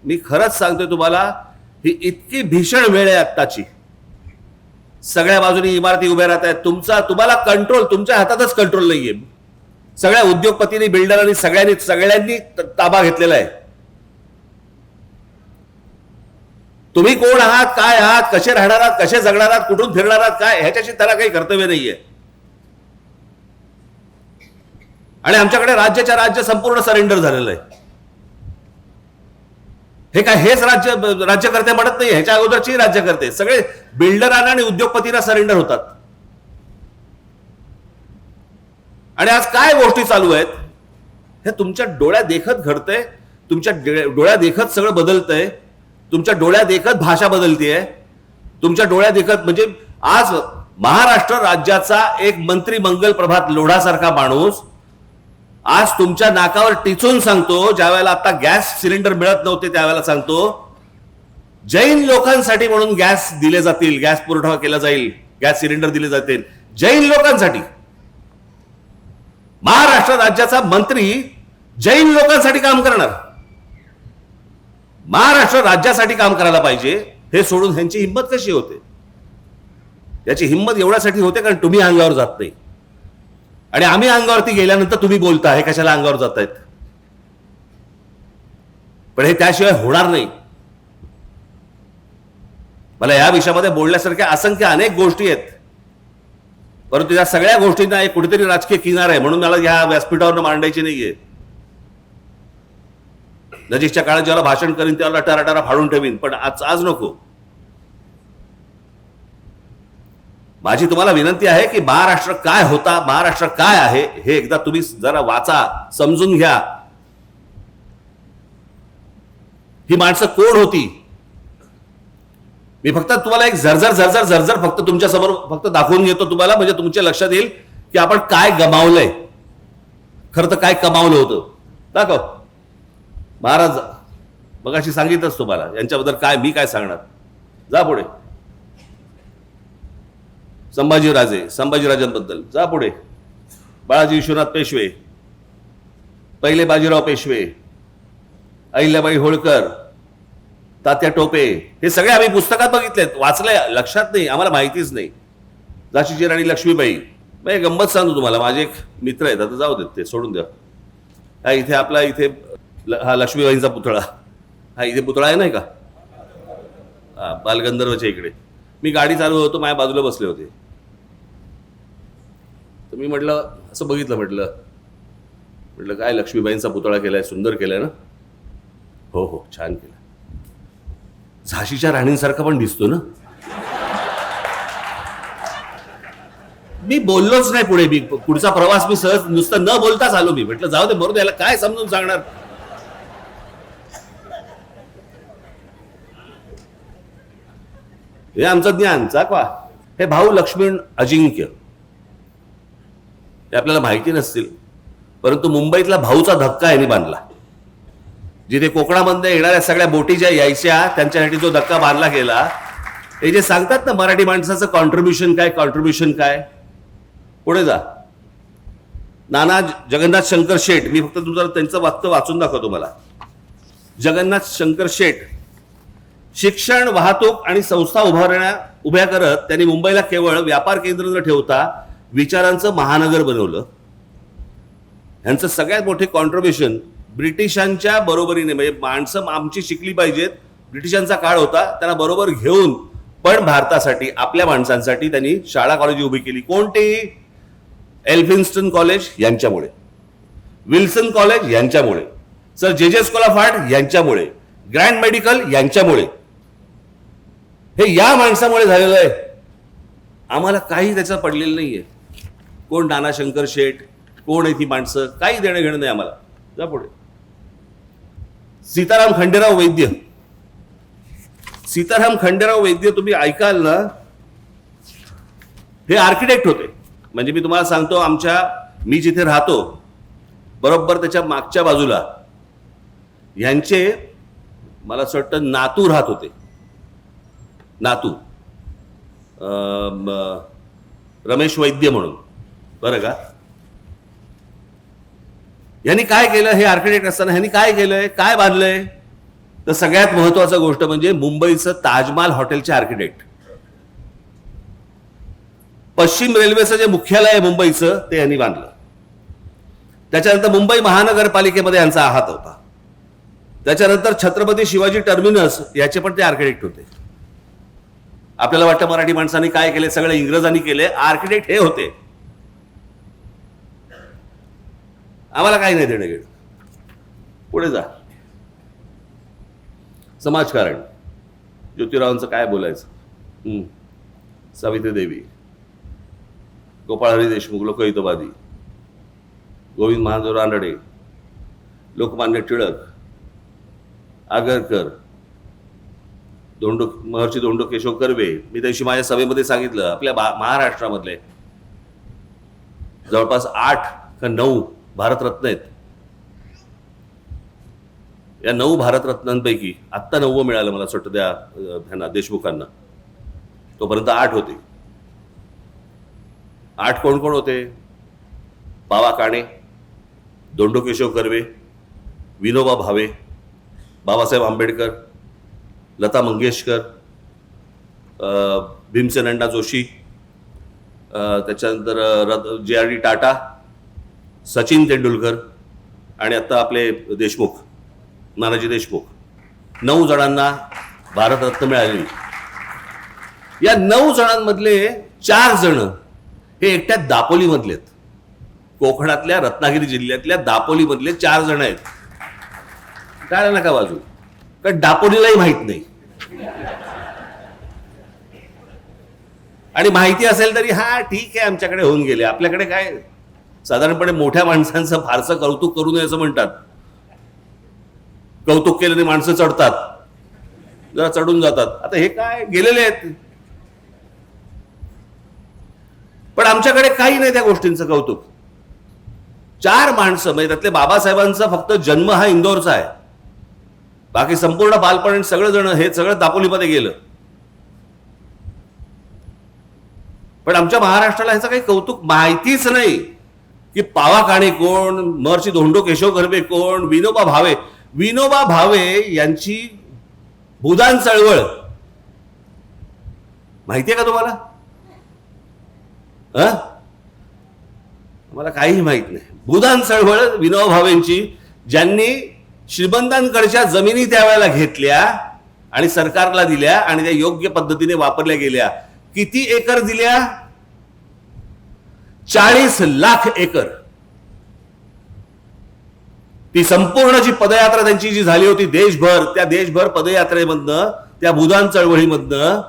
मी खरंच सांगतोय तुम्हाला, ही इतकी भीषण वेळ आहे आत्ताची. सगळ्या बाजूनी इमारती उभ्या राहत आहेत. तुम्हाला कंट्रोल तुमच्या हातातच कंट्रोल नाहीये. सगळ्या उद्योगपतींनी, बिल्डरांनी, सगळ्यांनी ताबा घेतलेला आहे. तुम्ही कोण आहात, काय आहात, कसे राहणार आहात, कसे जगणार आहात, कुठून फिरणार आहात, काय ह्याच्याशी त्याला काही कर्तव्य नाहीये. आणि आमच्याकडे राज्याच्या राज्य संपूर्ण सरेंडर झालेलं आहे. हे काय हेच राज्यकर्ते म्हणत नाही, ह्याच्या अगोदरची राज्यकर्ते सगळे बिल्डरांना आणि उद्योगपतींना सरेंडर होतात. आणि आज काय गोष्टी चालू आहेत हे तुमच्या डोळ्यात देखत घडतंय. तुमच्या डोळ्यात देखत सगळं बदलतंय. तुमच्या डोळ्यात देखत भाषा बदलतीये. तुमच्या डोळ्यात देखत म्हणजे आज महाराष्ट्र राज्याचा एक मंत्री मंगल प्रभात लोढासारखा माणूस आज तुमच्या नाकावर टिचून सांगतो, ज्या वेळेला आता गॅस सिलेंडर मिळत नव्हते त्यावेळेला सांगतो, जैन लोकांसाठी म्हणून गॅस दिले जातील, गॅस पुरवठा केला जाईल, गॅस सिलेंडर दिले जातील जैन लोकांसाठी. महाराष्ट्र राज्याचा मंत्री जैन लोकांसाठी काम करणार. महाराष्ट्र राज्यासाठी काम करायला पाहिजे हे सोडून ह्यांची हिंमत कशी होते? याची हिंमत एवढ्यासाठी होते कारण तुम्ही अंगावर जात नाही. आणि आम्ही अंगावरती गेल्यानंतर तुम्ही बोलता हे कशाला अंगावर जात आहेत. पण हे त्याशिवाय होणार नाही. मला या विषयामध्ये बोलण्यासारख्या असंख्य अनेक गोष्टी आहेत, परंतु या सगळ्या गोष्टींना एक कुठेतरी राजकीय किनार आहे म्हणून मला या व्यासपीठावर मांडायची नाहीये. नजीकच्या काळात जेव्हा भाषण करीन त्याला टराटरा फाडून ठेवीन, पण आज नको. माझी तुम्हाला विनंती आहे की महाराष्ट्र काय होता, महाराष्ट्र काय आहे हे एकदा तुम्ही जरा वाचा, समजून घ्या. ही माणसं कोण होती? मी फक्त तुम्हाला एक झरझर झरझर झरझर फक्त तुमच्या समोर फक्त दाखवून घेतो तुम्हाला, म्हणजे तुमच्या लक्षात येईल की आपण काय गमावलंय, खरं तर काय कमावलं होतं. दाखव. महाराज मगाशी सांगितलंच तुम्हाला यांच्याबद्दल काय, मी काय सांगणार. जा पुढे. संभाजीराजांबद्दल जा पुढे. बाळाजी विश्वनाथ पेशवे, पहिले बाजीराव पेशवे, अहिल्याबाई होळकर, तात्या टोपे, हे सगळे आम्ही पुस्तकात बघितलेत, वाचलंय, लक्षात नाही, आम्हाला माहितीच नाही. झाशीची राणी लक्ष्मीबाई. मग एक गंमत सांगतो तुम्हाला, माझे एक मित्र आहेत, आता जाऊ देत, ते सोडून द्या. हा इथे आपला इथे हा लक्ष्मीबाईंचा पुतळा, हा इथे पुतळा आहे नाही का, हा बालगंधर्वच्या इकडे. मी गाडी चालू होतो, माझ्या बाजूला बसले होते, तर मी म्हटलं, असं बघितलं, म्हटलं काय लक्ष्मीबाईंचा पुतळा केलाय, सुंदर केलाय ना. हो हो छान केला. झाशीच्या राणींसारखा पण दिसतो ना. मी बोललोच नाही पुढे. मी पुढचा प्रवास मी सहज नुसतं न बोलताच आलो. मी म्हटलं जाऊ दे, मरू दे, याला काय समजून सांगणार. हे आमचं ज्ञान चाकवा. हे भाऊ लक्ष्मण अजिंक्य, हे आपल्याला माहिती नसतील, परंतु मुंबईतला भाऊचा धक्का यांनी बांधला. जिथे कोकणामध्ये येणाऱ्या सगळ्या बोटी ज्या यायच्या त्यांच्यासाठी जो धक्का बांधला गेला, हे जे सांगतात ना मराठी माणसाचं कॉन्ट्रीब्युशन काय. पुढे जा. नाना जगन्नाथ शंकर शेठ. मी फक्त तुम्हाला त्यांचं वाक्य वाचून दाखवतो मला. जगन्नाथ शंकर शेठ शिक्षण, वाहतूक आणि संस्था उभ्या करत त्यांनी मुंबईला केवळ व्यापार केंद्र न ठेवता विचारांचं महानगर बनवलं. यांचं सगळ्यात मोठे कॉन्ट्रीब्युशन ब्रिटिशांच्या बरोबरीने, म्हणजे माणसं आमची शिकली पाहिजेत, ब्रिटिशांचा काळ होता, त्यांना बरोबर घेऊन पण भारतासाठी, आपल्या माणसांसाठी त्यांनी शाळा कॉलेज उभी केली. कोणती? एल्फिन्स्टन कॉलेज यांच्यामुळे, विल्सन कॉलेज यांच्यामुळे, सर जे स्कूल ऑफ आर्ट यांच्यामुळे, ग्रँड मेडिकल यांच्यामुळे. हे या माणसामुळे झालेलं आहे. आम्हाला काही त्याचं पडलेलं नाहीये. कोण नाना शंकर शेठ, कोण आहे ती माणसं, काही देणं घेणं नाही आम्हाला. जा पुढे. सीताराम खंडेराव वैद्य. सीताराम खंडेराव वैद्य तुम्ही ऐकाल ना, हे आर्किटेक्ट होते. म्हणजे मी तुम्हाला सांगतो, मी जिथे राहतो बरोबर त्याच्या मागच्या बाजूला यांचे मला असं वाटतं नातू राहत होते. नातू रमेश वैद्य म्हणून, बरं का. यांनी काय केलं, हे आर्किटेक्ट असताना ह्यांनी काय केलंय, काय बांधलंय, तर सगळ्यात महत्वाचं गोष्ट म्हणजे मुंबईचं ताजमहाल हॉटेलचे आर्किटेक्ट. पश्चिम रेल्वेचं जे मुख्यालय आहे मुंबईचं, ते यांनी बांधलं. त्याच्यानंतर मुंबई महानगरपालिकेमध्ये यांचा हात होता. त्याच्यानंतर छत्रपती शिवाजी टर्मिनस याचे पण ते आर्किटेक्ट होते. आपल्याला वाटतं मराठी माणसांनी काय केले, सगळे इंग्रजांनी केले, आर्किटेक्ट हे होते. आम्हाला काही नाही देणं घेणं. पुढे जा. समाजकारण. ज्योतिरावांचं काय बोलायचं. सावित्री देवी, गोपाळ हरी देशमुख, लोकहितवादी, गोविंद महादेव रानडे, लोकमान्य टिळक, आगरकर, महर्षी धोंडो केशव कर्वे. मी त्याशी माझ्या सभेमध्ये सांगितलं, आपल्या महाराष्ट्रामधले जवळपास 8 का 9 भारतरत्न आहेत. या 9 भारतरत्नांपैकी आत्ता 9वं मिळालं मला असं वाटतं त्या देशमुखांना. तोपर्यंत 8 होते. 8 कोण कोण होते? बाबा काणे, धोंडो केशव कर्वे, विनोबा भावे, बाबासाहेब आंबेडकर, लता मंगेशकर, भीमसेन अण्णा जोशी, त्याच्यानंतर JRD टाटा, सचिन तेंडुलकर आणि आता आपले देशमुख, नानाजी देशमुख. 9 जणांना भारतरत्न मिळालेली. या 9 जणांमधले 4 जण हे एकट्या दापोलीमधले आहेत. कोकणातल्या रत्नागिरी जिल्ह्यातल्या दापोलीमधले 4 जण आहेत. टाळ्या नका बाजू, कारण दापोलीलाही माहित नाही. आणि माहिती असेल तरी हा ठीक आहे, आमच्याकडे होऊन गेले. आपल्याकडे काय, साधारणपणे मोठ्या माणसांचं फारसं कौतुक करू नये असं म्हणतात. कौतुक केल्याने माणसं चढतात. जरा चढून जातात. आता हे काय गेलेले आहेत, पण आमच्याकडे काही नाही त्या गोष्टींचं कौतुक. 4 माणसं म्हणजे त्यातले बाबासाहेबांचा फक्त जन्म हा इंदोरचा आहे, बाकी संपूर्ण बालपण सगळं जण हे सगळं दापोलीमध्ये गेलं. पण आमच्या महाराष्ट्राला ह्याचं काही कौतुक माहितीच नाही की पावा काणे कोण, महर्षी धोंडो केशव कर्वे कोण, विनोबा भावे यांची भूदान चळवळ माहितीये का तुम्हाला? मला काही माहित नाही. भूदान चळवळ विनोबा भावेंची, ज्यांनी श्रीमंतांकडच्या जमिनी त्यावेळेला घेतल्या आणि सरकारला दिल्या आणि त्या योग्य पद्धतीने वापरल्या गेल्या. किती एकर दिल्या? 40 लाख एकर. ती संपूर्ण जी पदयात्रा त्यांची जी झाली होती देशभर, त्या देशभर पदयात्रेमधनं, त्या भूदान चळवळीमधनं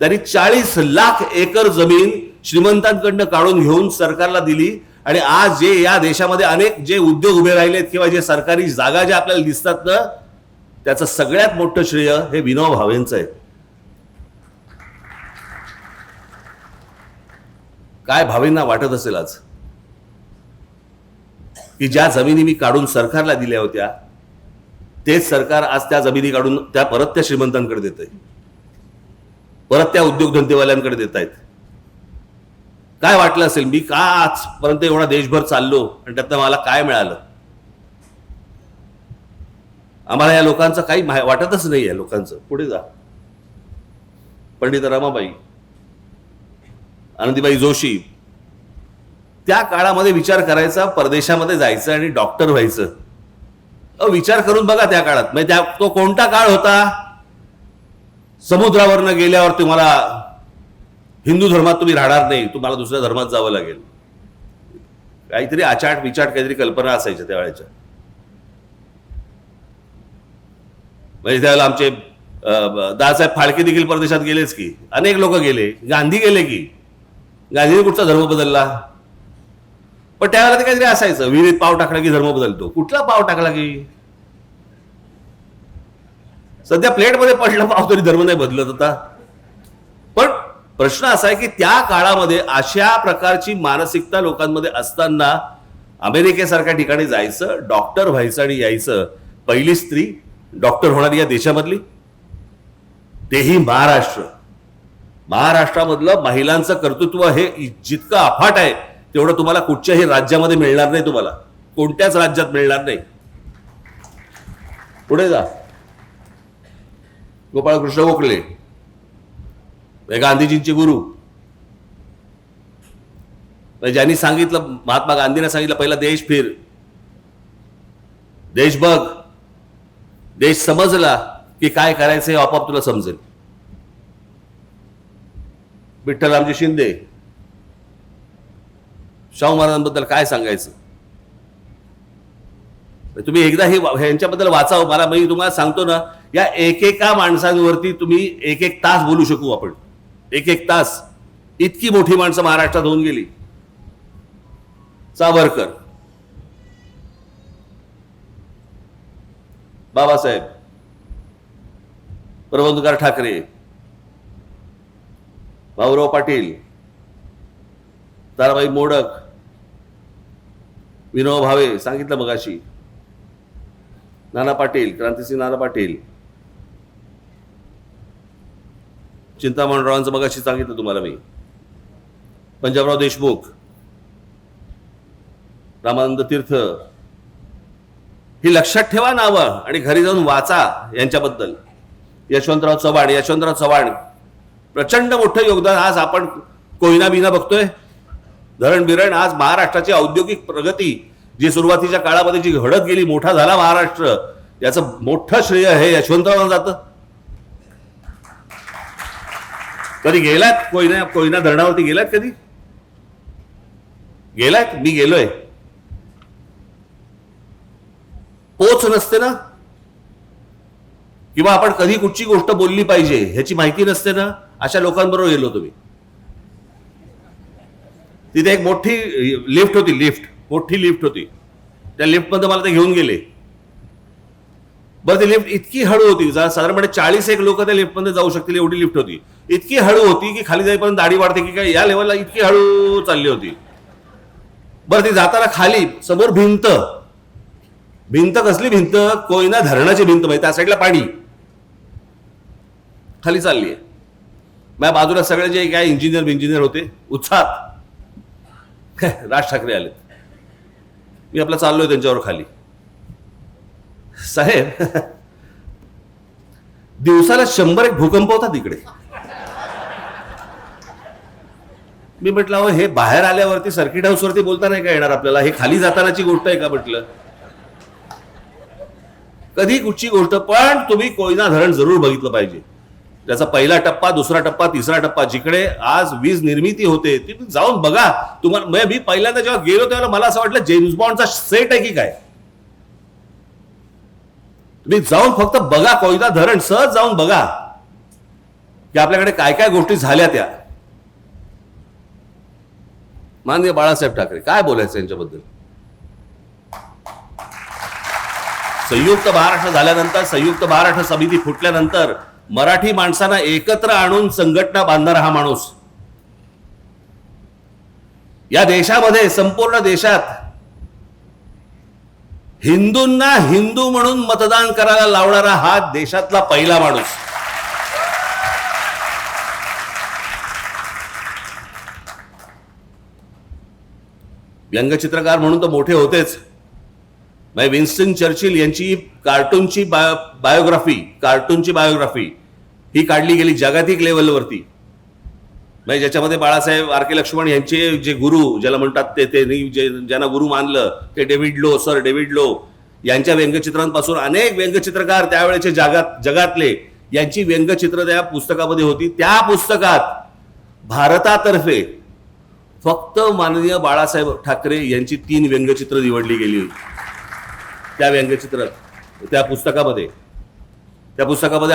त्यांनी 40 लाख एकर जमीन श्रीमंतांकडनं काढून घेऊन सरकारला दिली. आणि आज जे या देशामध्ये अनेक जे उद्योग उभे राहिलेत किंवा जे सरकारी जागा ज्या आपल्याला दिसतात ना, त्याचं सगळ्यात मोठं श्रेय हे विनोबा भावेंचं आहे. काय भावेंना वाटत असेल आज की ज्या जमिनी मी काढून सरकारला दिल्या होत्या तेच सरकार आज त्या जमिनी काढून त्या परत त्या श्रीमंतांकडे देत आहे, परत त्या उद्योगधंदेवाल्यांकडे देत आहेत. काय वाटलं असेल मी का आजपर्यंत एवढा देशभर चाललो आणि त्यातनं मला काय मिळालं? आम्हाला या लोकांचं काही वाटतच नाही आहे. लोकांचं पुढे जा. पंडित रमाबाई, आनंदीबाई जोशी, त्या काळामध्ये विचार करायचा, परदेशामध्ये जायचं आणि डॉक्टर व्हायचं. विचार करून बघा त्या काळात, म्हणजे तो कोणता काळ होता? समुद्रावरनं गेल्यावर तुम्हाला हिंदू धर्मात तुम्ही राहणार नाही, तुम्हाला दुसऱ्या धर्मात जावं लागेल. काहीतरी आचाट विचाट काहीतरी कल्पना असायच्या त्यावेळेच्या. म्हणजे त्यावेळेला आमचे दादासाहेब फाळके देखील परदेशात गेलेच की, अनेक लोक गेले, गांधी गेले की. गांधीने कुठचा धर्म बदलला? पण त्यावेळेला ते काहीतरी असायचं, विहिरीत पाव टाकला की धर्म बदलतो. कुठला पाव टाकला की? सध्या प्लेटमध्ये पडला पाव तरी धर्म नाही बदलत होता. पण प्रश्न असा आहे की त्या काळामध्ये अशा प्रकारची मानसिकता लोकांमध्ये असताना अमेरिकेसारख्या ठिकाणी जायचं, डॉक्टर व्हायचं आणि यायचं. पहिली स्त्री डॉक्टर होणारी या देशामधली, तेही महाराष्ट्रामधलं महिलांचं कर्तृत्व हे जितकं अफाट आहे तेवढं तुम्हाला कुठच्याही राज्यामध्ये मिळणार नाही. तुम्हाला कोणत्याच राज्यात मिळणार नाही. पुढे जा. गोपाळकृष्ण गोखले, गांधीजींचे गुरु, ज्यांनी सांगितलं, महात्मा गांधींना सांगितलं पहिला देश फिर, देश बघ, देश समजला की काय करायचं हे आपोआप तुला समजेल. विठ्ठलरामजी शिंदे, शाहू महाराजांबद्दल काय सांगायचं? तुम्ही एकदा हे यांच्याबद्दल वाचावं. मला मी तुम्हाला सांगतो ना, या एकेका माणसांवरती तुम्ही एक तास बोलू शकू आपण. एक तास. इतकी मोठी माणसं महाराष्ट्रात होऊन गेली. सावरकर, बाबासाहेब, प्रबोधनकार ठाकरे, भाऊराव पाटील, ताराबाई मोडक, विनोबा भावे सांगितलं मगाशी, नाना पाटील, क्रांतिसिंह नाना पाटील, चिंतामणरावांचं मगाशी सांगितलं तुम्हाला मी, पंजाबराव देशमुख, रामानंद तीर्थ. ही लक्षात ठेवा नावं आणि घरी जाऊन वाचा यांच्याबद्दल. यशवंतराव चव्हाण प्रचंड मोठं योगदान. आज आपण कोयना बिना बघतोय, धरण बिरण. आज महाराष्ट्राची औद्योगिक प्रगती जी सुरुवातीच्या काळामध्ये जी घडत गेली, मोठा झाला महाराष्ट्र, याचं मोठं श्रेय हे यशवंतरावांना जातं. कधी गेलात कोयना धरणावरती? गेलात कधी? गेलात? मी गेलोय. पोच नसते ना, किंवा आपण कधी कुठची गोष्ट बोलली पाहिजे ह्याची माहिती नसते ना, अशा लोकांबरोबर गेलो तुम्ही. तिथे एक मोठी लिफ्ट होती, मोठी लिफ्ट होती. त्या लिफ्टमध्ये मला ते घेऊन गेले. बरं ती लिफ्ट इतकी हळू होती, साधारणपणे 40 एक लोक त्या लिफ्टमध्ये जाऊ शकतील एवढी लिफ्ट होती. इतकी हळू होती की खाली जाईपर्यंत दाढी वाढते की काय, या लेवलला इतकी हळू चालली होती. बरं ती जाताना खाली समोर भिंत, भिंत कसली भिंत, कोयना धरणाची भिंत, म्हणजे त्या साईडला पाणी, खाली चालली आहे. माझ्या बाजूला सगळे जे काय इंजिनियर होते उत्साहात, राज ठाकरे आले. मी आपला चाललोय त्यांच्यावर खाली. साहेब दिवसाला 100 भूकंप होता तिकडे. मी म्हटलं अहो हे बाहेर आल्यावरती सर्किट हाऊसवरती बोलता नाही का येणार आपल्याला, हे खाली जातानाची गोष्ट आहे का म्हटलं. कधी कुठची गोष्ट, पण तुम्ही कोयना धरण जरूर बघितलं पाहिजे. त्याचा पहिला टप्पा, दुसरा टप्पा, तिसरा टप्पा, जिकडे आज वीज निर्मिती होते तिथे जाऊन बघा. तुम्हाला मी पहिल्यांदा जेव्हा गेलो तेव्हा मला असं वाटलं जेम्स बॉन्डचा सेट आहे की काय. तुम्ही जाऊन फक्त बघा कोयना धरण, सहज जाऊन बघा की आपल्याकडे काय काय गोष्टी झाल्या त्या. माननीय बाळासाहेब ठाकरे, काय बोलायचं यांच्याबद्दल. संयुक्त महाराष्ट्र झाल्यानंतर, संयुक्त महाराष्ट्र समिती फुटल्यानंतर मराठी माणसांना एकत्र आणून संघटना बांधणारा हा माणूस, या देशामध्ये, संपूर्ण देशात हिंदूंना हिंदू म्हणून मतदान करायला लावणारा हा देशातला पहिला माणूस. व्यंगचित्रकार म्हणून तर मोठे होतेच. विन्स्टन चर्चिल यांची कार्टूनची बायोग्राफी ही काढली गेली जागतिक लेवलवरती. ज्याच्यामध्ये बाळासाहेब आर.के. लक्ष्मण यांचे जे गुरु ज्याला म्हणतात ते ज्यांना गुरु मानलं ते सर डेव्हिड लो यांच्या व्यंगचित्रांपासून अनेक व्यंगचित्रकार त्यावेळेचे जगातले यांची व्यंगचित्र त्या पुस्तकामध्ये होती. त्या पुस्तकात भारतातर्फे फक्त माननीय बाळासाहेब ठाकरे यांची 3 व्यंगचित्र निवडली गेली होती. त्या व्यंगचित्रात, त्या पुस्तकामध्ये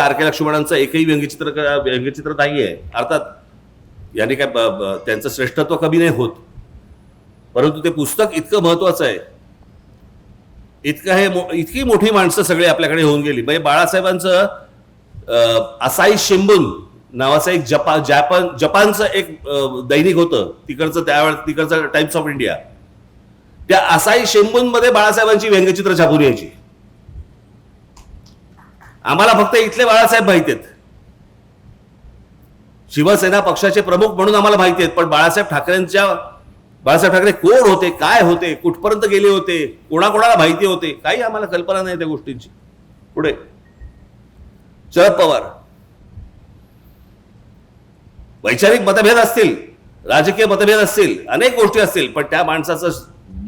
आर.के. लक्ष्मणांचं एकही व्यंगचित्र नाही आहे. अर्थात याने काय त्यांचं श्रेष्ठत्व कमी नाही होत, परंतु ते पुस्तक इतकं महत्वाचं आहे, इतकी मोठी माणसं सगळे आपल्याकडे होऊन गेली. म्हणजे बाळासाहेबांचं असाई शिंबून नावाचं एक जपानचं एक दैनिक होतं तिकडचं टाइम्स ऑफ इंडिया. त्या असाई शिंबून मध्ये बाळासाहेबांची व्यंगचित्र छापून यायची. आम्हाला फक्त इथले बाळासाहेब माहिती आहेत, शिवसेना पक्षाचे प्रमुख म्हणून आम्हाला माहिती आहेत, पण बाळासाहेब ठाकरे कोण होते, काय होते, कुठपर्यंत गेले होते, कोणाकोणाला माहिती होते, काही आम्हाला कल्पना नाही त्या गोष्टींची. पुढे शरद पवार, वैचारिक मतभेद असतील, राजकीय मतभेद असतील, अनेक गोष्टी असतील, पण त्या माणसाचं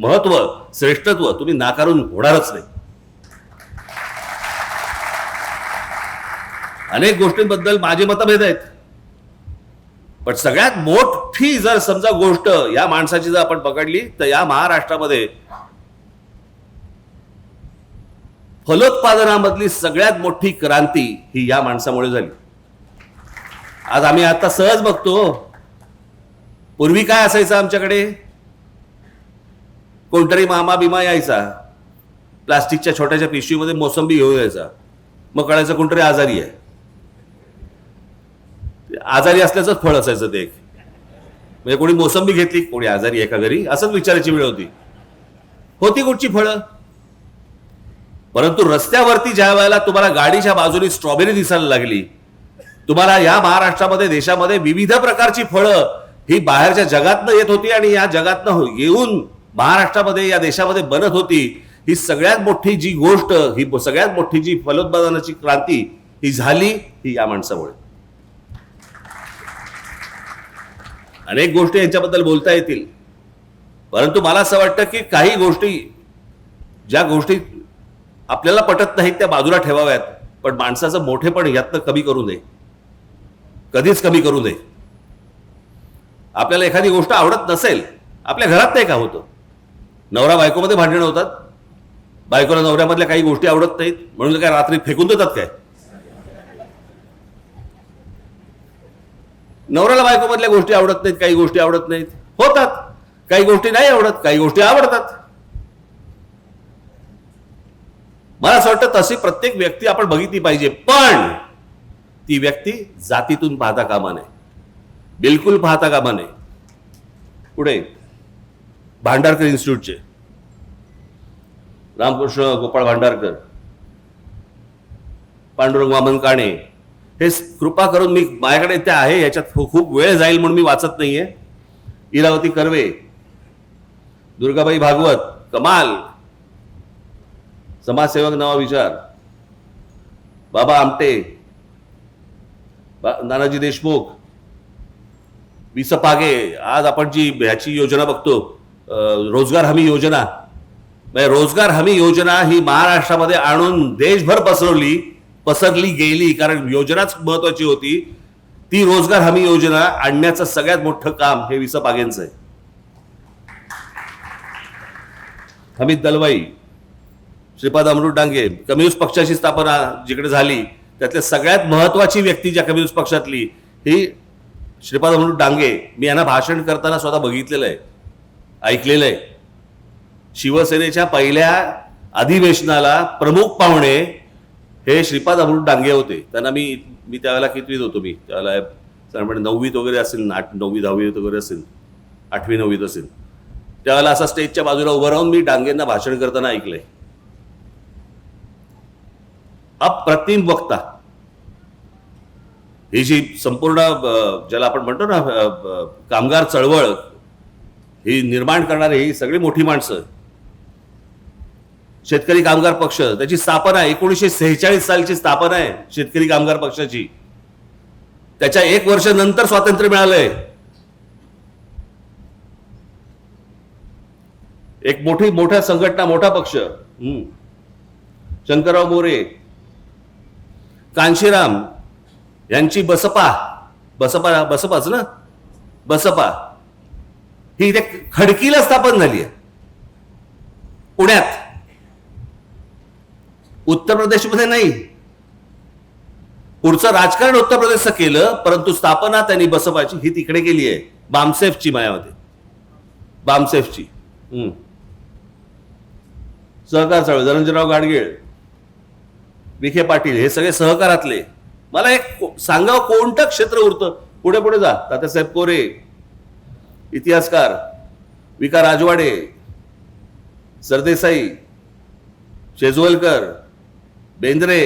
महत्व, श्रेष्ठत्व तुम्ही नाकारून होणारच नाही. अनेक गोष्टींबद्दल माझे मतभेद आहेत, पण सगळ्यात मोठी जर समजा गोष्ट या माणसाची जर आपण पकडली तर या महाराष्ट्रामध्ये फलोत्पादनामधली सगळ्यात मोठी क्रांती ही या माणसामुळे झाली. आज आम्ही आता सहज बघतो, पूर्वी काय असायचं आमच्याकडे, कोणतरी मामा बिमा यायचा, प्लास्टिकच्या छोट्याच्या पिशवीमध्ये मोसंबी घेऊन यायचा, मग कळायचं कोणतरी आजारी आहे. आजारी असल्याचंच फळ असायचं ते एक, म्हणजे कोणी मोसंबी घेतली, कोणी आजारी आहे का घरी, असंच विचारायची वेळ होती कुठची फळं. परंतु रस्त्यावरती ज्या वेळेला तुम्हाला गाडीच्या बाजूने स्ट्रॉबेरी दिसायला लागली, तुम्हाला या महाराष्ट्रामध्ये, देशामध्ये विविध प्रकारची फळं ही बाहेरच्या जगातनं येत होती आणि या जगातनं येऊन महाराष्ट्रामध्ये, या देशामध्ये बनत होती. ही सगळ्यात मोठी जी गोष्ट, ही सगळ्यात मोठी जी फलोत्पादनाची क्रांती ही झाली, ही या माणसामुळे. अनेक गोष्टी यांच्याबद्दल बोलता येतील, परंतु मला असं वाटतं की काही गोष्टी, ज्या गोष्टी आपल्याला पटत नाहीत त्या बाजूला ठेवाव्यात, पण माणसाचं मोठेपण यातनं कमी करू नये, कधीच कमी करू नये. आपल्याला एखादी गोष्ट आवडत नसेल, आपल्या घरात नाही का होतं, नवरा बायकोमध्ये भांडणं होतात, बायकोला नवऱ्यामधल्या काही गोष्टी आवडत नाहीत म्हणून काय रात्री फेकून देतात काय, नवऱ्याला बायकोमधल्या गोष्टी आवडत नाहीत, काही गोष्टी आवडत नाहीत, होतात, काही गोष्टी नाही आवडत, काही गोष्टी आवडतात. मला असं वाटतं तशी प्रत्येक व्यक्ती आपण बघितली पाहिजे, पण ती व्यक्ती जातीतून पाहता कामा नये, बिलकुल पाहता कामा नये. पुढे भांडारकर इन्स्टिट्यूटचे रामकृष्ण गोपाळ भांडारकर, पांडुरंग वामन काणे, हे कृपा करून, मी माझ्याकडे ते आहे, याच्यात खूप वेळ जाईल म्हणून मी वाचत नाहीये. इरावती कर्वे, दुर्गाबाई भागवत, कमाल समाजसेवक नवा विचार, बाबा आमटे, नानाजी देशमुख, विस पागे. आज आपण जी ह्याची योजना बघतो, रोजगार हमी योजना, म्हणजे रोजगार हमी योजना ही महाराष्ट्रामध्ये आणून देशभर पसरली गेली, कारण योजनाच महत्वाची होती. ती रोजगार हमी योजना आणण्याचं सगळ्यात मोठं काम हे विस पागेंचं आहे. हमीद दलवाई, श्रीपाद अमृत डांगे, कम्युनिस्ट पक्षाची स्थापना जिकडे झाली त्यातल्या सगळ्यात महत्वाची व्यक्ती ज्या कम्युनिस्ट पक्षातली ही श्रीपाद अमृत डांगे. मी यांना भाषण करताना स्वतः बघितलेलं आहे, ऐकलेलं आहे. शिवसेनेच्या पहिल्या अधिवेशनाला प्रमुख पाहुणे हे श्रीपाद अमृत डांगे होते. त्यांना मी त्यावेळेला कितवीत होतो, मी त्यावेळेला साधारणपणे 9वीत वगैरे असेल, 9वी 10वीत वगैरे असेल, 8वी 9वीत असेल. त्यावेळेला असा स्टेजच्या बाजूला उभं राहून मी डांगेंना भाषण करताना ऐकलंय. अप्रतिम वक्ता. ही जी संपूर्ण ज्याला आपण म्हणतो ना कामगार चळवळ ही निर्माण करणारी ही सगळी मोठी माणसं. शेतकरी कामगार पक्ष, त्याची स्थापना 1946 सालची स्थापना आहे शेतकरी कामगार पक्षाची. त्याच्या 1 वर्ष नंतर स्वातंत्र्य मिळालंय. एक मोठ्या संघटना, मोठा पक्ष. शंकरराव मोरे, कांशीराम यांची बसपाच ना, बसपा ही इथे खडकीला स्थापन झाली आहे पुण्यात, उत्तर प्रदेशमध्ये नाही. पुढचं राजकारण उत्तर प्रदेशचं केलं, परंतु स्थापना त्यांनी बसपाची ही तिकडे केली आहे, बामसेफची, मायामध्ये बामसेफची. सहकार चळवळ, धनंजयराव गाडगीळ, विखे पाटील, हे सगळे सहकारातले. मला एक सांगावं कोणतं क्षेत्र उरतं. पुढे पुढे जा. तात्यासाहेब कोरे, इतिहासकार, विका राजवाडे, सरदेसाई, शेजवलकर, बेंद्रे,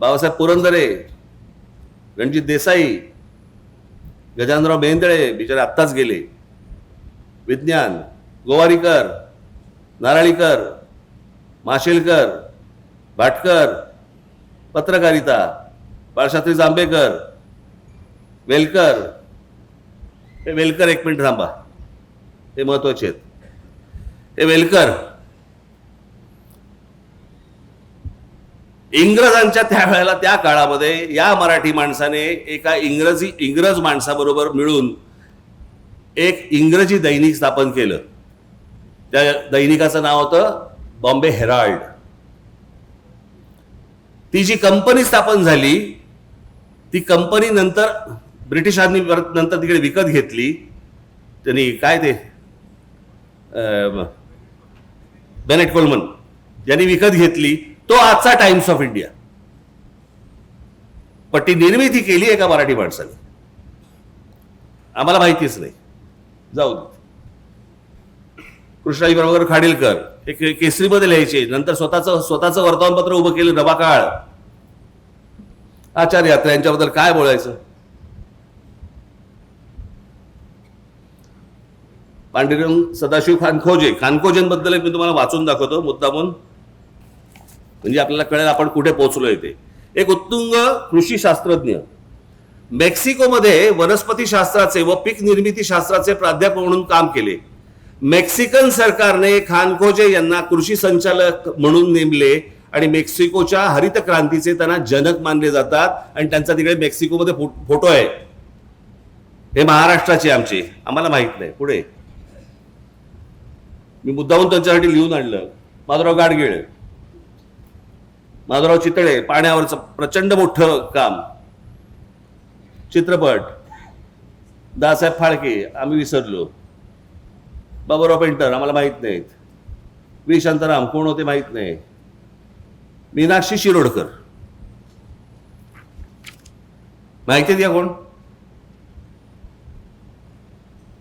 बाबासाहेब पुरंदरे, रणजित देसाई, गजाननराव बेंदळे, बिचारे आत्ताच गेले, विज्ञान, गोवारीकर, नारळीकर, माशेलकर, भाटकर, पत्रकारिता, बाळशास्त्री जांभेकर, वेलकर. हे वेलकर, एक मिनिट थांबा, हे महत्वाचे आहेत. हे वेलकर इंग्रजांच्या त्यावेळेला, त्या काळामध्ये या मराठी माणसाने एका इंग्रज माणसाबरोबर मिळून एक इंग्रजी दैनिक स्थापन केलं. त्या दैनिकाचं नाव होतं बॉम्बे हेराल्ड. ती जी कंपनी स्थापन झाली, ती कंपनी नंतर ब्रिटिशांनी नंतर तिकडे विकत घेतली. त्यांनी काय ते बेनेट कोलमन यांनी विकत घेतली. तो आजचा टाइम्स ऑफ इंडिया. पण ती निर्मिती केली एका मराठी माणसाने. आम्हाला माहितीच नाही. जाऊ दे. कृष्णाजी बरोबर खाडीलकर हे केसरीमध्ये लिहायचे, नंतर स्वतःचं वर्तमानपत्र उभं केलं, नवाकाळ. आचार्य यात्रा यांच्याबद्दल काय बोलायचं. पांडुरंग सदाशिव खानखोजेंबद्दल मी तुम्हाला वाचून दाखवतो मुद्दामून, म्हणजे आपल्याला कळेल आपण कुठे पोहोचलोय ते. एक उत्तुंग कृषी शास्त्रज्ञ, मेक्सिकोमध्ये वनस्पती शास्त्राचे व पीक निर्मिती शास्त्राचे प्राध्यापक म्हणून काम केले. मेक्सिकन सरकारने खानखोजे यांना कृषी संचालक म्हणून नेमले आणि मेक्सिकोच्या हरित क्रांतीचे त्यांना जनक मानले जातात. आणि त्यांचा तिकडे मेक्सिकोमध्ये फोटो आहे. हे महाराष्ट्राचे आमचे, आम्हाला माहित नाही. पुढे मी मुद्दाहून त्यांच्यासाठी लिहून आणलं. माधवराव गाडगीळ, माधवराव चितळे, पाण्यावरचं प्रचंड मोठं काम. चित्रपट, दासाहेब फाळके, आम्ही विसरलो. बाबूराव पेंटर, आम्हाला माहित नाहीत. व्ही शांताराम कोण होते माहित नाही. मीनाक्षी शिरोडकर. माहिती आहे का कोण?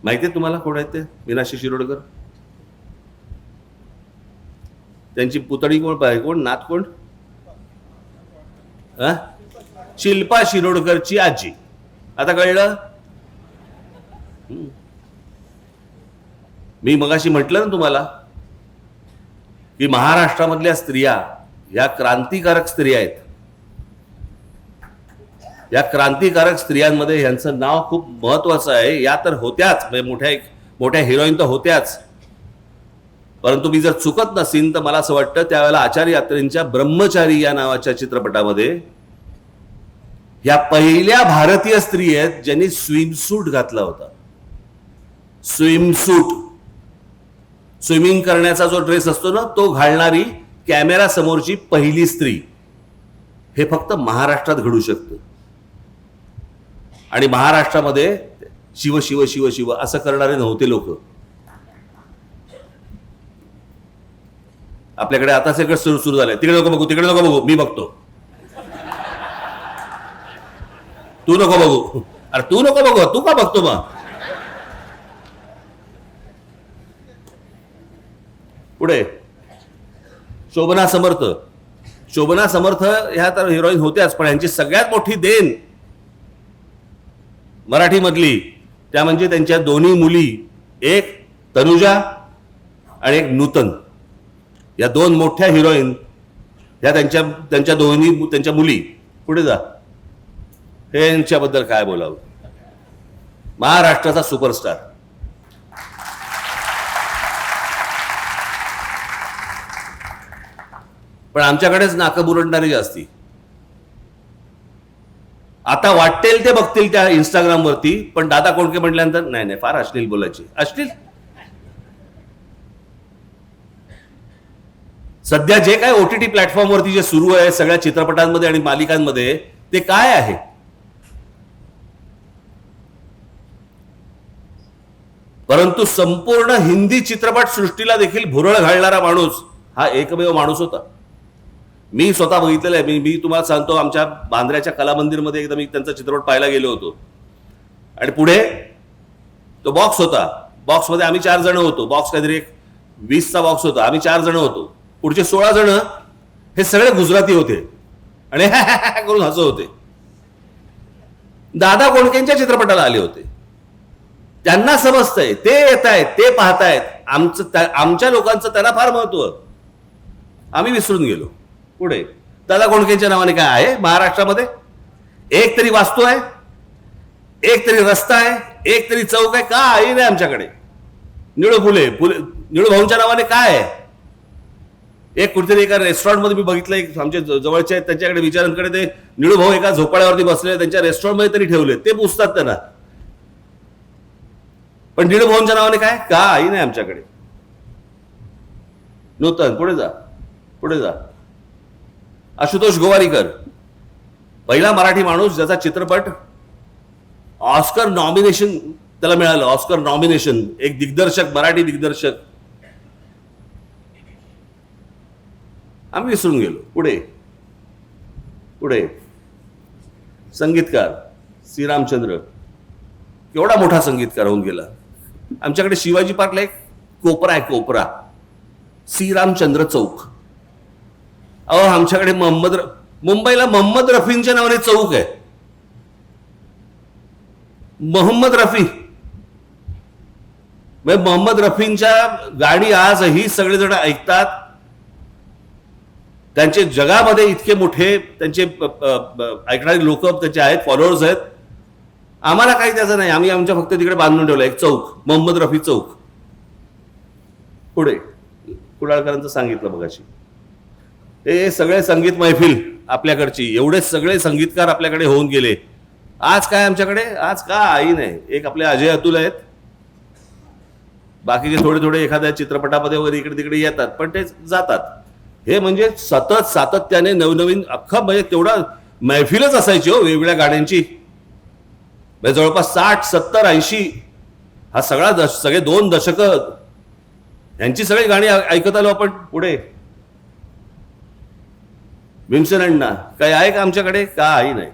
माहिती आहे तुम्हाला कोण आहेत ते मीनाक्षी शिरोडकर? त्यांची पुतणी कोण पाहिजे, कोण नात कोण? शिल्पा शिरोडकरची आजी. आता कळलं? मी मगाशी म्हटलं ना तुम्हाला की महाराष्ट्रामधल्या स्त्रिया या क्रांतिकारक स्त्रिया आहेत. या क्रांतिकारक स्त्रियांमध्ये यांचं नाव खूप महत्वाचं आहे. या तर होत्याच, म्हणजे मोठ्या हिरोईन तर होत्याच, परंतु मी जर चुकत नसीन तर मला असं वाटतं त्यावेळेला आचार्य यात्रेंच्या ब्रह्मचारी या नावाच्या चित्रपटामध्ये या पहिल्या भारतीय स्त्री आहेत ज्यांनी स्विमसूट घातला होता. स्विमसूट, स्विमिंग करण्याचा जो ड्रेस असतो ना तो घालणारी कॅमेरा समोरची पहिली स्त्री. हे फक्त महाराष्ट्रात घडू शकतं. आणि महाराष्ट्रामध्ये शिव शिव शिव शिव असं करणारे नव्हते लोक. आपल्याकडे आता सगळं सुरू झालंय. तिकडे नको बघू, तिकडे नको बघू, मी बघतो. तू नको बघू. अरे तू नको बघू, तू का बघतो मग? पुढे शोभना समर्थ. शोभना समर्थ ह्या तर हिरोईन होत्याच, पण यांची सगळ्यात मोठी देण मराठी मधली त्या म्हणजे त्यांच्या दोन्ही मुली, एक तनुजा आणि एक नूतन. या दोन मोठ्या हिरोईन या त्यांच्या दोन्ही त्यांच्या मुली. पुढे जा. हे यांच्याबद्दल काय बोलावं. महाराष्ट्राचा सुपरस्टार. पण आमच्याकडेच नाकं बुरडणारी जास्ती. आता वाटेल ते बघतील त्या इंस्टाग्रामवरती, पण दादा कोंडके म्हटल्यानंतर नाही नाही फार अश्लील बोलायची. अश्लील सध्या जे काय OTT प्लॅटफॉर्मवरती जे सुरू आहे सगळ्या चित्रपटांमध्ये आणि मालिकांमध्ये ते काय आहे? परंतु संपूर्ण हिंदी चित्रपट सृष्टीला देखील भुरळ घालणारा माणूस हा एकमेव माणूस होता. मी स्वतः बघितलेलं आहे. मी तुम्हाला सांगतो, आमच्या बांद्र्याच्या कला मंदिरमध्ये एकदा मी त्यांचा चित्रपट पाहायला गेलो होतो. आणि पुढे तो बॉक्स होता. बॉक्समध्ये आम्ही 4 जण होतो. बॉक्स काहीतरी एक 20चा बॉक्स होता. आम्ही 4 जण होतो. पुढचे 16 जण हे सगळे गुजराती होते आणि करून हसत होते. दादा कोंडकेंच्या चित्रपटाला आले होते. त्यांना समजतंय, ते येत आहेत, ते पाहतायत. आमच्या लोकांचं त्यांना फार महत्व. आम्ही विसरून गेलो. पुढे दादा कोंडकेंच्या नावाने काय आहे महाराष्ट्रामध्ये? एक तरी वास्तू आहे, एक तरी रस्ता आहे, एक तरी चौक आहे. काही नाही आमच्याकडे. निळू निळू भाऊंच्या नावाने काय आहे? एक कुठेतरी एका रेस्टॉरंटमध्ये मी बघितलं, एक आमच्या जवळचे आहेत त्यांच्याकडे विचारांकडे ते निळू भाऊ एका झोपाळ्यावरती बसले, त्यांच्या रेस्टॉरंटमध्ये तरी ठेवले. ते पुसतात त्यांना. पण निळू भाऊंच्या नावाने काय? काही नाही आमच्याकडे. नूतन. पुढे जा, पुढे जा. आशुतोष गोवारीकर, पहिला मराठी माणूस ज्याचा चित्रपट ऑस्कर नॉमिनेशन त्याला मिळालं. Oscar nomination. एक दिग्दर्शक, मराठी दिग्दर्शक. आम्ही विसरून गेलो. पुढे पुढे संगीतकार श्रीरामचंद्र. केवढा मोठा संगीतकार होऊन गेला. आमच्याकडे शिवाजी पार्कला एक कोपरा आहे, कोपरा, श्रीरामचंद्र चौक. अहो आमच्याकडे मुंबईला मोहम्मद रफींच्या नावाने चौक आहे. मोहम्मद रफी. मोहम्मद रफींच्या गाणी आजही सगळेजण ऐकतात. त्यांचे जगामध्ये इतके मोठे त्यांचे ऐकणारे लोक त्याचे आहेत, फॉलोअर्स आहेत. आम्हाला काही त्याचं नाही. आम्ही आमच्या फक्त तिकडे बांधून ठेवलं एक चौक, मोहम्मद रफी चौक. पुढे कुडाळकरांचं सांगितलं बघाशी. हे सगळे संगीत मैफिल आपल्याकडची, एवढे सगळे संगीतकार आपल्याकडे होऊन गेले. आज काय आमच्याकडे? आज काही नाही. एक आपले अजय अतुल आहेत. बाकीचे थोडे थोडे एखाद्या चित्रपटामध्ये वगैरे इकडे तिकडे येतात, पण ते जातात. हे म्हणजे सतत सातत्याने नवनवीन अख्खा म्हणजे तेवढा मैफिलच असायची हो वेगवेगळ्या गाण्यांची. म्हणजे जवळपास 60, 70, 80 हा सगळे 2 दशक यांची सगळी गाणी ऐकत आलो आपण. पुढे भीमसेन अण्णा काही आहे का आमच्याकडे? काही नाही.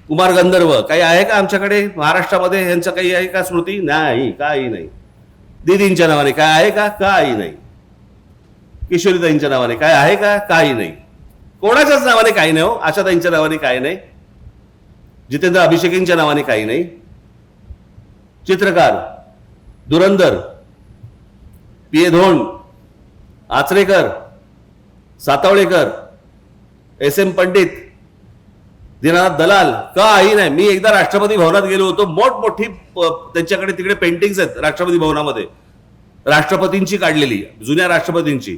कुमार गंधर्व काही आहे का आमच्याकडे? महाराष्ट्रामध्ये यांचं काही आहे का स्मृती? नाही, काही नाही. दीदींच्या नावाने काय आहे का? काही नाही. किशोरीताईंच्या नावाने काय आहे का? काही नाही. कोणाच्याच नावाने काही नाही हो. आशाताईंच्या नावाने काही नाही. जितेंद्र अभिषेकींच्या नावाने काही नाही. चित्रकार धुरंधर, पी. ए. धोंड, आचरेकर, सातवळेकर, एस. एम. पंडित, दीनानाथ दलाल काही नाही. मी एकदा राष्ट्रपती भवनात गेलो होतो. मोठमोठी त्यांच्याकडे तिकडे पेंटिंग्स आहेत राष्ट्रपती भवनामध्ये, राष्ट्रपतींची काढलेली, जुन्या राष्ट्रपतींची.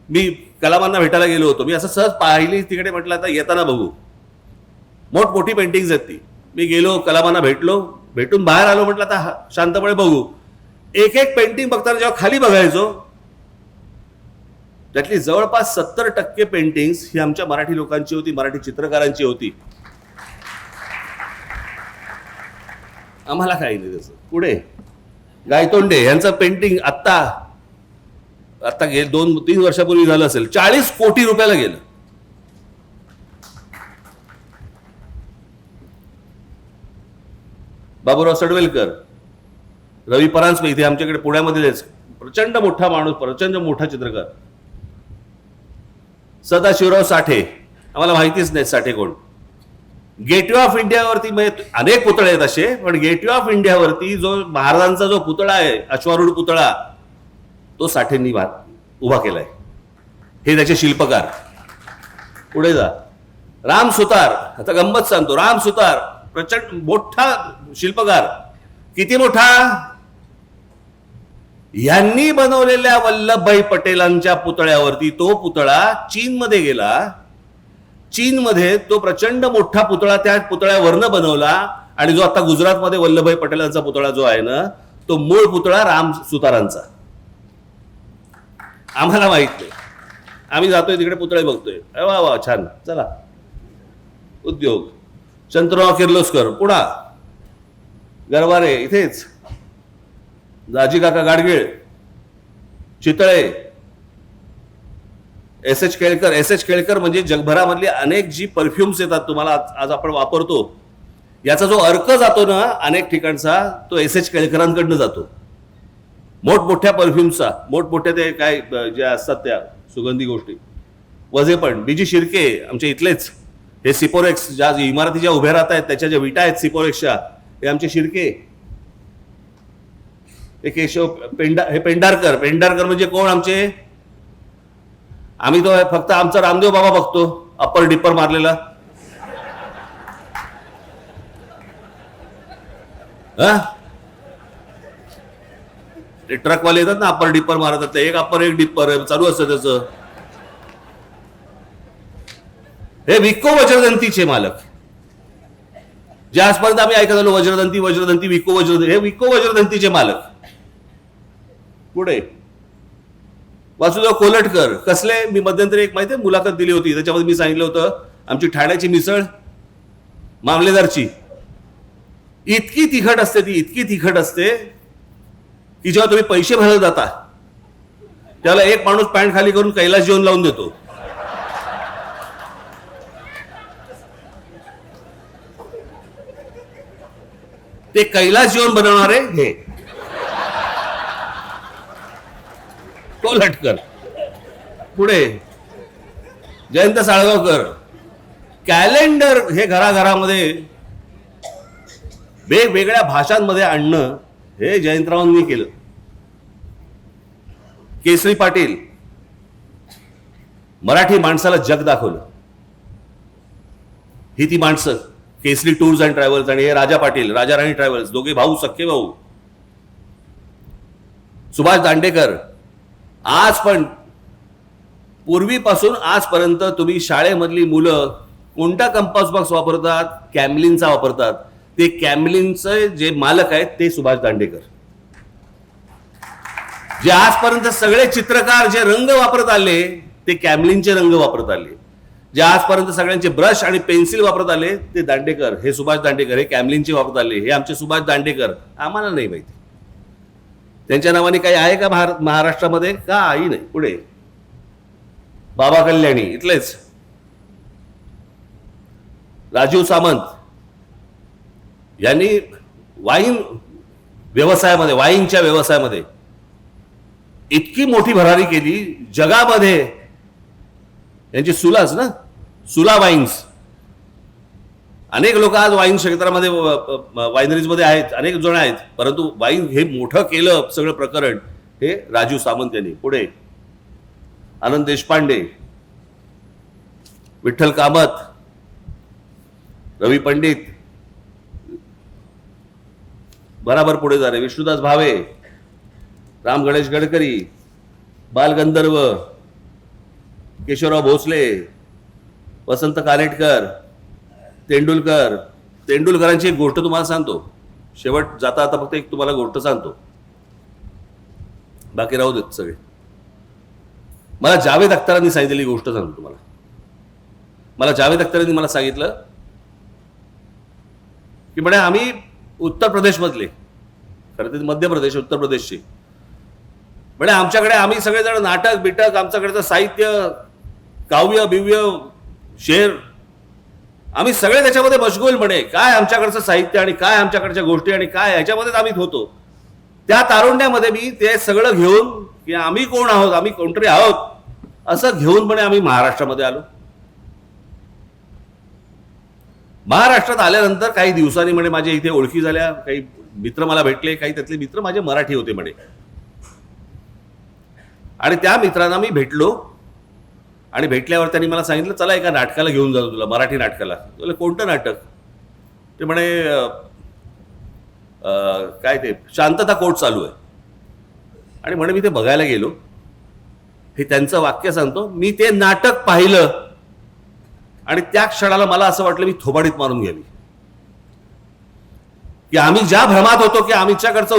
मी कलामांना भेटायला गेलो होतो. मी असं सहज पाहिली तिकडे, म्हटलं आता येताना बघू. मोठमोठी पेंटिंग्स आहेत ती. मी गेलो, कलामांना भेटलो, भेटून बाहेर आलो. म्हटलं आता शांतपणे बघू. एक एक पेंटिंग बघताना जेव्हा खाली बघायचो, त्यातली जवळपास 70% पेंटिंग्स ही आमच्या मराठी लोकांची होती, मराठी चित्रकारांची होती. आम्हाला काही नाही त्याचं. पुढे गायतोंडे यांचं पेंटिंग आत्ता गेलं 2-3 वर्षापूर्वी झालं असेल, 40 कोटी रुपयाला गेलं. बाबूराव सडवेलकर, रवी परांजपे इथे आमच्याकडे पुण्यामध्येच प्रचंड मोठा माणूस, प्रचंड मोठा चित्रकार. सदाशिवराव साठे, आम्हाला माहितीच नाही साठे कोण. गेटवे ऑफ इंडियावरती अनेक पुतळे आहेत असे, पण गेटवे ऑफ इंडियावरती जो महाराजांचा जो पुतळा आहे, अश्वारूढ पुतळा, तो साठेंनी उभा केलाय. हे त्याचे शिल्पकार. पुढे जा. राम सुतार, आता गंमत सांगतो. राम सुतार प्रचंड मोठा शिल्पकार. किती मोठा? यांनी बनवलेल्या वल्लभभाई पटेलांच्या पुतळ्यावरती तो पुतळा चीनमध्ये गेला. चीनमध्ये तो प्रचंड मोठा पुतळा त्या पुतळ्यावरनं बनवला. आणि जो आता गुजरातमध्ये वल्लभभाई पटेलांचा पुतळा जो आहे ना, तो मूळ पुतळा राम सुतारांचा. आम्हाला माहित नाही. आम्ही जातोय तिकडे पुतळे बघतोय. वा वा छान, चला. उद्योग. शंतनराव किर्लोस्कर, पुणा. गरवारे इथेच. दाजी काका गाडगीळ, चितळे. एस एच केळकर म्हणजे जगभरामधली अनेक जी परफ्युम्स येतात तुम्हाला आज आपण वापरतो, याचा जो अर्क जातो ना अनेक ठिकाणचा, तो एस एच केळकरांकडनं जातो. मोठमोठ्या परफ्युम्सचा, मोठमोठ्या ते काय ज्या असतात त्या सुगंधी गोष्टी. वजेपण बीजी शिर्के आमच्या इथलेच. हे सिपोरेक्स ज्या इमारती ज्या उभ्या राहत आहेत त्याच्या ज्या विटा आहेत सिपोरेक्सच्या, हे आमचे शिर्के. हे केशव पेंढारकर म्हणजे कोण आमचे? आम्ही तो फक्त आमचा रामदेव बाबा बघतो, अप्पर डिप्पर मारलेला. ते ट्रकवाले येतात ना, अप्पर डिप्पर मारतात. एक अप्पर एक डिप्पर चालू असतं त्याचं. हे विको वज्रदंतीचे मालक, जे आजपर्यंत आम्ही ऐकत आलो वज्रदंती विको वज्रदंती, हे विको वज्रदंतीचे मालक. पुढे वासुदेव कोलटकर. कसले? मी मध्यंतरी एक माहिती मुलाखत दिली होती, त्याच्यामध्ये मी सांगितलं होतं आमची ठाण्याची मिसळ मामलेदारची इतकी तिखट असते की जेव्हा तुम्ही पैसे भरायला जाता त्याला एक माणूस पॅन्ट खाली करून कैलास जेवण लावून देतो. ते कैलास जेवण बनवणारे हे कोलटकर. पुढे जयंत साळगावकर. कॅलेंडर हे घराघरामध्ये वेगवेगळ्या भाषांमध्ये आणणं हे जयंतरावांनी केलं. केसरी पाटील, मराठी माणसाला जग दाखवलं. ही ती माणसं. केसरी टूर्स अँड ट्रॅव्हल्स आणि हे राजा पाटील, राजा राणी ट्रॅव्हल्स, दोघे भाऊ, सख्खे भाऊ. सुभाष दांडेकर. आज पण पूर्वीपासून आजपर्यंत तुम्ही शाळेमधली मुलं कोणता कंपास बॉक्स वापरतात? कॅमलिनचा वापरतात. ते कॅमलिनचे जे मालक आहेत ते सुभाष दांडेकर. जे आजपर्यंत सगळे चित्रकार जे रंग वापरत आले ते कॅमलिनचे रंग वापरत आले. जे आजपर्यंत सगळ्यांचे ब्रश आणि पेन्सिल वापरत आले ते दांडेकर, हे सुभाष दांडेकर. हे कॅमलिनचे वापरत आले, हे आमचे सुभाष दांडेकर. आम्हाला नाही माहिती त्यांच्या नावाने काही आहे का महाराष्ट्रामध्ये? काही नाही. पुढे बाबा कल्याणी इथलेच. राजीव सामंत यांनी वाईनच्या व्यवसायामध्ये इतकी मोठी भरारी केली जगामध्ये. यांची सुला वाईन्स. अनेक लोक आज वाईन क्षेत्रामध्ये वायनरीजमध्ये आहेत, अनेक जण आहेत, परंतु वाईन हे मोठं केलं सगळं प्रकरण हे राजीव सामंत यांनी. पुढे आनंद देशपांडे, विठ्ठल कामत, रवी पंडित, बराबर पुढे झाले, विष्णुदास भावे, राम गणेश गडकरी, बालगंधर्व, केशवराव भोसले, वसंत कानेटकर, तेंडुलकरांची एक गोष्ट तुम्हाला सांगतो. शेवट जाता आता फक्त एक तुम्हाला गोष्ट सांगतो, बाकी राहू देत सगळे. मला जावेद अख्तरांनी सांगितलेली गोष्ट सांगतो तुम्हाला. मला जावेद अख्तरांनी मला सांगितलं की म्हणे आम्ही उत्तर प्रदेशमधले, खरं तर मध्य प्रदेश उत्तर प्रदेशचे, म्हणे आमच्याकडे आम्ही सगळेजण नाटक बिटक, आमच्याकडचं साहित्य, काव्य बिव्य, शेर, आम्ही सगळे त्याच्यामध्ये मशगूल. म्हणे काय आमच्याकडचं साहित्य आणि काय आमच्याकडच्या गोष्टी आणि काय ह्याच्यामध्येच आम्ही होतो. त्या तारुण्यामध्ये मी ते सगळं घेऊन की आम्ही कोण आहोत, आम्ही कोणतरी आहोत असं घेऊन म्हणे आम्ही महाराष्ट्रामध्ये आलो. महाराष्ट्रात आल्यानंतर काही दिवसांनी म्हणे माझ्या इथे ओळखी झाल्या, काही मित्र मला भेटले, काही त्यातले मित्र माझे मराठी होते म्हणे. आणि त्या मित्रांना मी भेटलो आणि भेटल्यावर त्यांनी मला सांगितलं चला एका नाटकाला घेऊन जातो तुला, मराठी नाटकाला. तुला कोणतं नाटक? ते म्हणे काय ते शांतता कोर्ट चालू आहे. आणि म्हणे मी ते बघायला गेलो. हे त्यांचं वाक्य सांगतो. मी ते नाटक पाहिलं आणि त्या क्षणाला मला असं वाटलं मी थोबाडीत मारून गेली की आम्ही ज्या भ्रमात होतो की आमच्याकडचं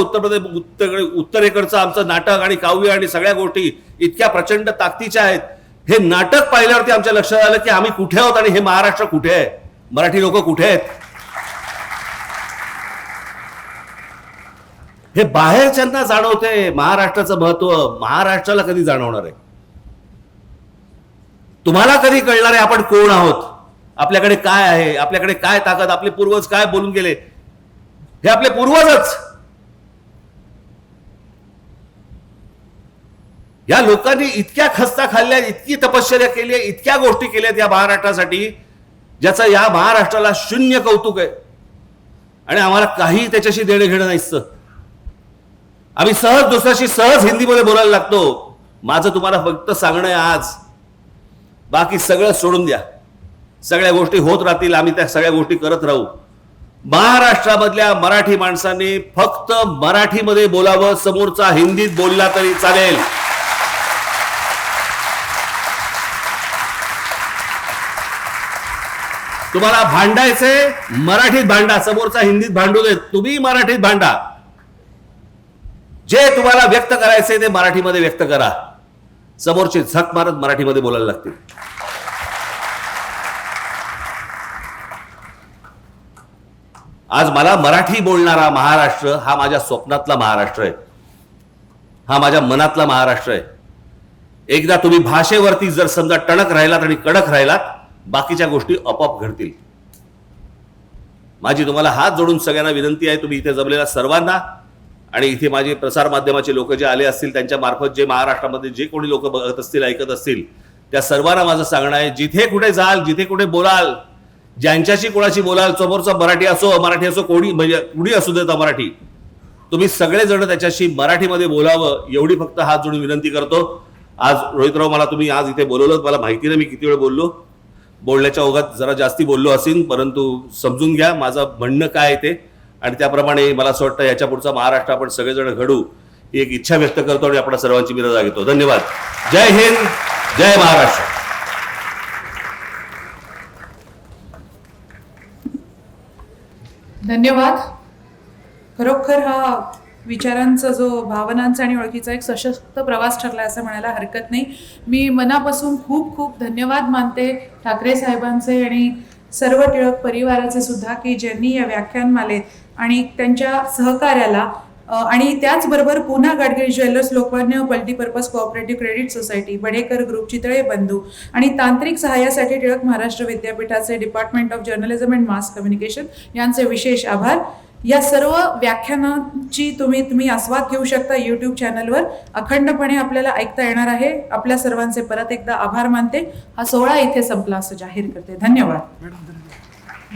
उत्तरेकडचं आमचं नाटक आणि काव्य आणि सगळ्या गोष्टी इतक्या प्रचंड ताकदीच्या आहेत, हे नाटक पाहिल्यावरती आमच्या लक्षात आलं की आम्ही कुठे आहोत आणि हे महाराष्ट्र कुठे आहे, मराठी लोक कुठे आहेत. हे बाहेरच्यांना जाणवते महाराष्ट्राचं महत्व, महाराष्ट्राला कधी जाणवणार आहे? तुम्हाला कधी कळणार आहे आपण कोण आहोत, आपल्याकडे काय आहे, आपल्याकडे काय ताकद, आपले पूर्वज काय बोलून गेले. हे आपले पूर्वजच. या लोकांनी इतक्या खस्ता खाल्ल्या, इतकी तपश्चर्या केली, इतक्या गोष्टी केल्यात या महाराष्ट्रासाठी, ज्याचं या महाराष्ट्राला शून्य कौतुक आहे. आणि आम्हाला काही त्याच्याशी देणं घेणं नाहीच. आम्ही सहज दुसऱ्याशी सहज हिंदीमध्ये बोलायला लागतो. माझं तुम्हाला फक्त सांगणं आहे आज, बाकी सगळं सोडून द्या. सगळ्या गोष्टी होत राहतील, आम्ही त्या सगळ्या गोष्टी करत राहू. महाराष्ट्रामधल्या मराठी माणसांनी फक्त मराठीमध्ये बोलावं, समोरचा हिंदीत बोलला तरी चालेल. तुम्हाला भांडायचे मराठीत भांडा, समोरचा हिंदीत भांडू देत, तुम्ही मराठीत भांडा. जे तुम्हाला व्यक्त करायचे ते मराठीमध्ये व्यक्त करा. समोरचे झक मारत मराठीमध्ये बोलायला लागतील. आज मला मराठी बोलणारा महाराष्ट्र हा माझ्या स्वप्नातला महाराष्ट्र आहे, हा माझ्या मनातला महाराष्ट्र आहे. एकदा तुम्ही भाषेवरती जर समजा टणक राहिलात आणि कडक राहिलात, बाकीच्या गोष्टी आपोआप घडतील. माझी तुम्हाला हात जोडून सगळ्यांना विनंती आहे, तुम्ही इथे जमलेल्या सर्वांना आणि इथे माझे प्रसार माध्यमाचे लोक जे आले असतील त्यांच्या मार्फत जे महाराष्ट्रामध्ये जे कोणी लोक बघत असतील, ऐकत असतील, त्या सर्वांना माझं सांगणं आहे, जिथे कुठे जाल, जिथे कुठे बोलाल, ज्यांच्याशी कोणाशी बोलाल, समोरचा मराठी असो कोणी म्हणजे कुणी असू देता मराठी, तुम्ही सगळेजण त्याच्याशी मराठीमध्ये बोलावं एवढी फक्त हात जोडून विनंती करतो. आज रोहितराव मला तुम्ही आज इथे बोलवलं, मला माहिती नाही मी किती वेळ बोललो, बोलण्याच्या ओघात जरा जास्ती बोललो असेल, परंतु समजून घ्या माझं म्हणणं काय आहे ते. आणि त्याप्रमाणे मला असं वाटतं याच्या पुढचा महाराष्ट्र आपण सगळेजण घडू ही एक इच्छा व्यक्त करतो आणि आपण सर्वांची मी रजा घेतो. धन्यवाद. जय हिंद, जय महाराष्ट्र. धन्यवाद. खरोखर हा विचारांचा जो भावनांचा आणि ओळखीचा एक सशक्त प्रवास ठरला असं म्हणायला हरकत नाही. मी मनापासून खूप खूप धन्यवाद मानते ठाकरे साहेबांचे आणि सर्व टिळक परिवाराचे सुद्धा, की ज्यांनी या व्याख्यानमालेत आणि त्यांच्या सहकार्याला आणि त्याचबरोबर पुन्हा Gadgil jewellers, Lokmanya multipurpose cooperative credit society, Badekar group, Chitale बंधू आणि तांत्रिक सहाय्यासाठी टिळक महाराष्ट्र विद्यापीठाचे department of journalism and mass communication यांचे विशेष आभार. या सर्व व्याख्यानांची तुम्ही आस्वाद घेऊ शकता यूट्यूब चॅनलवर. अखंडपणे आपल्याला ऐकता येणार आहे. आपल्या सर्वांचे परत एकदा आभार मानते. हा सोहळा इथे संपला असं जाहीर करते. धन्यवाद.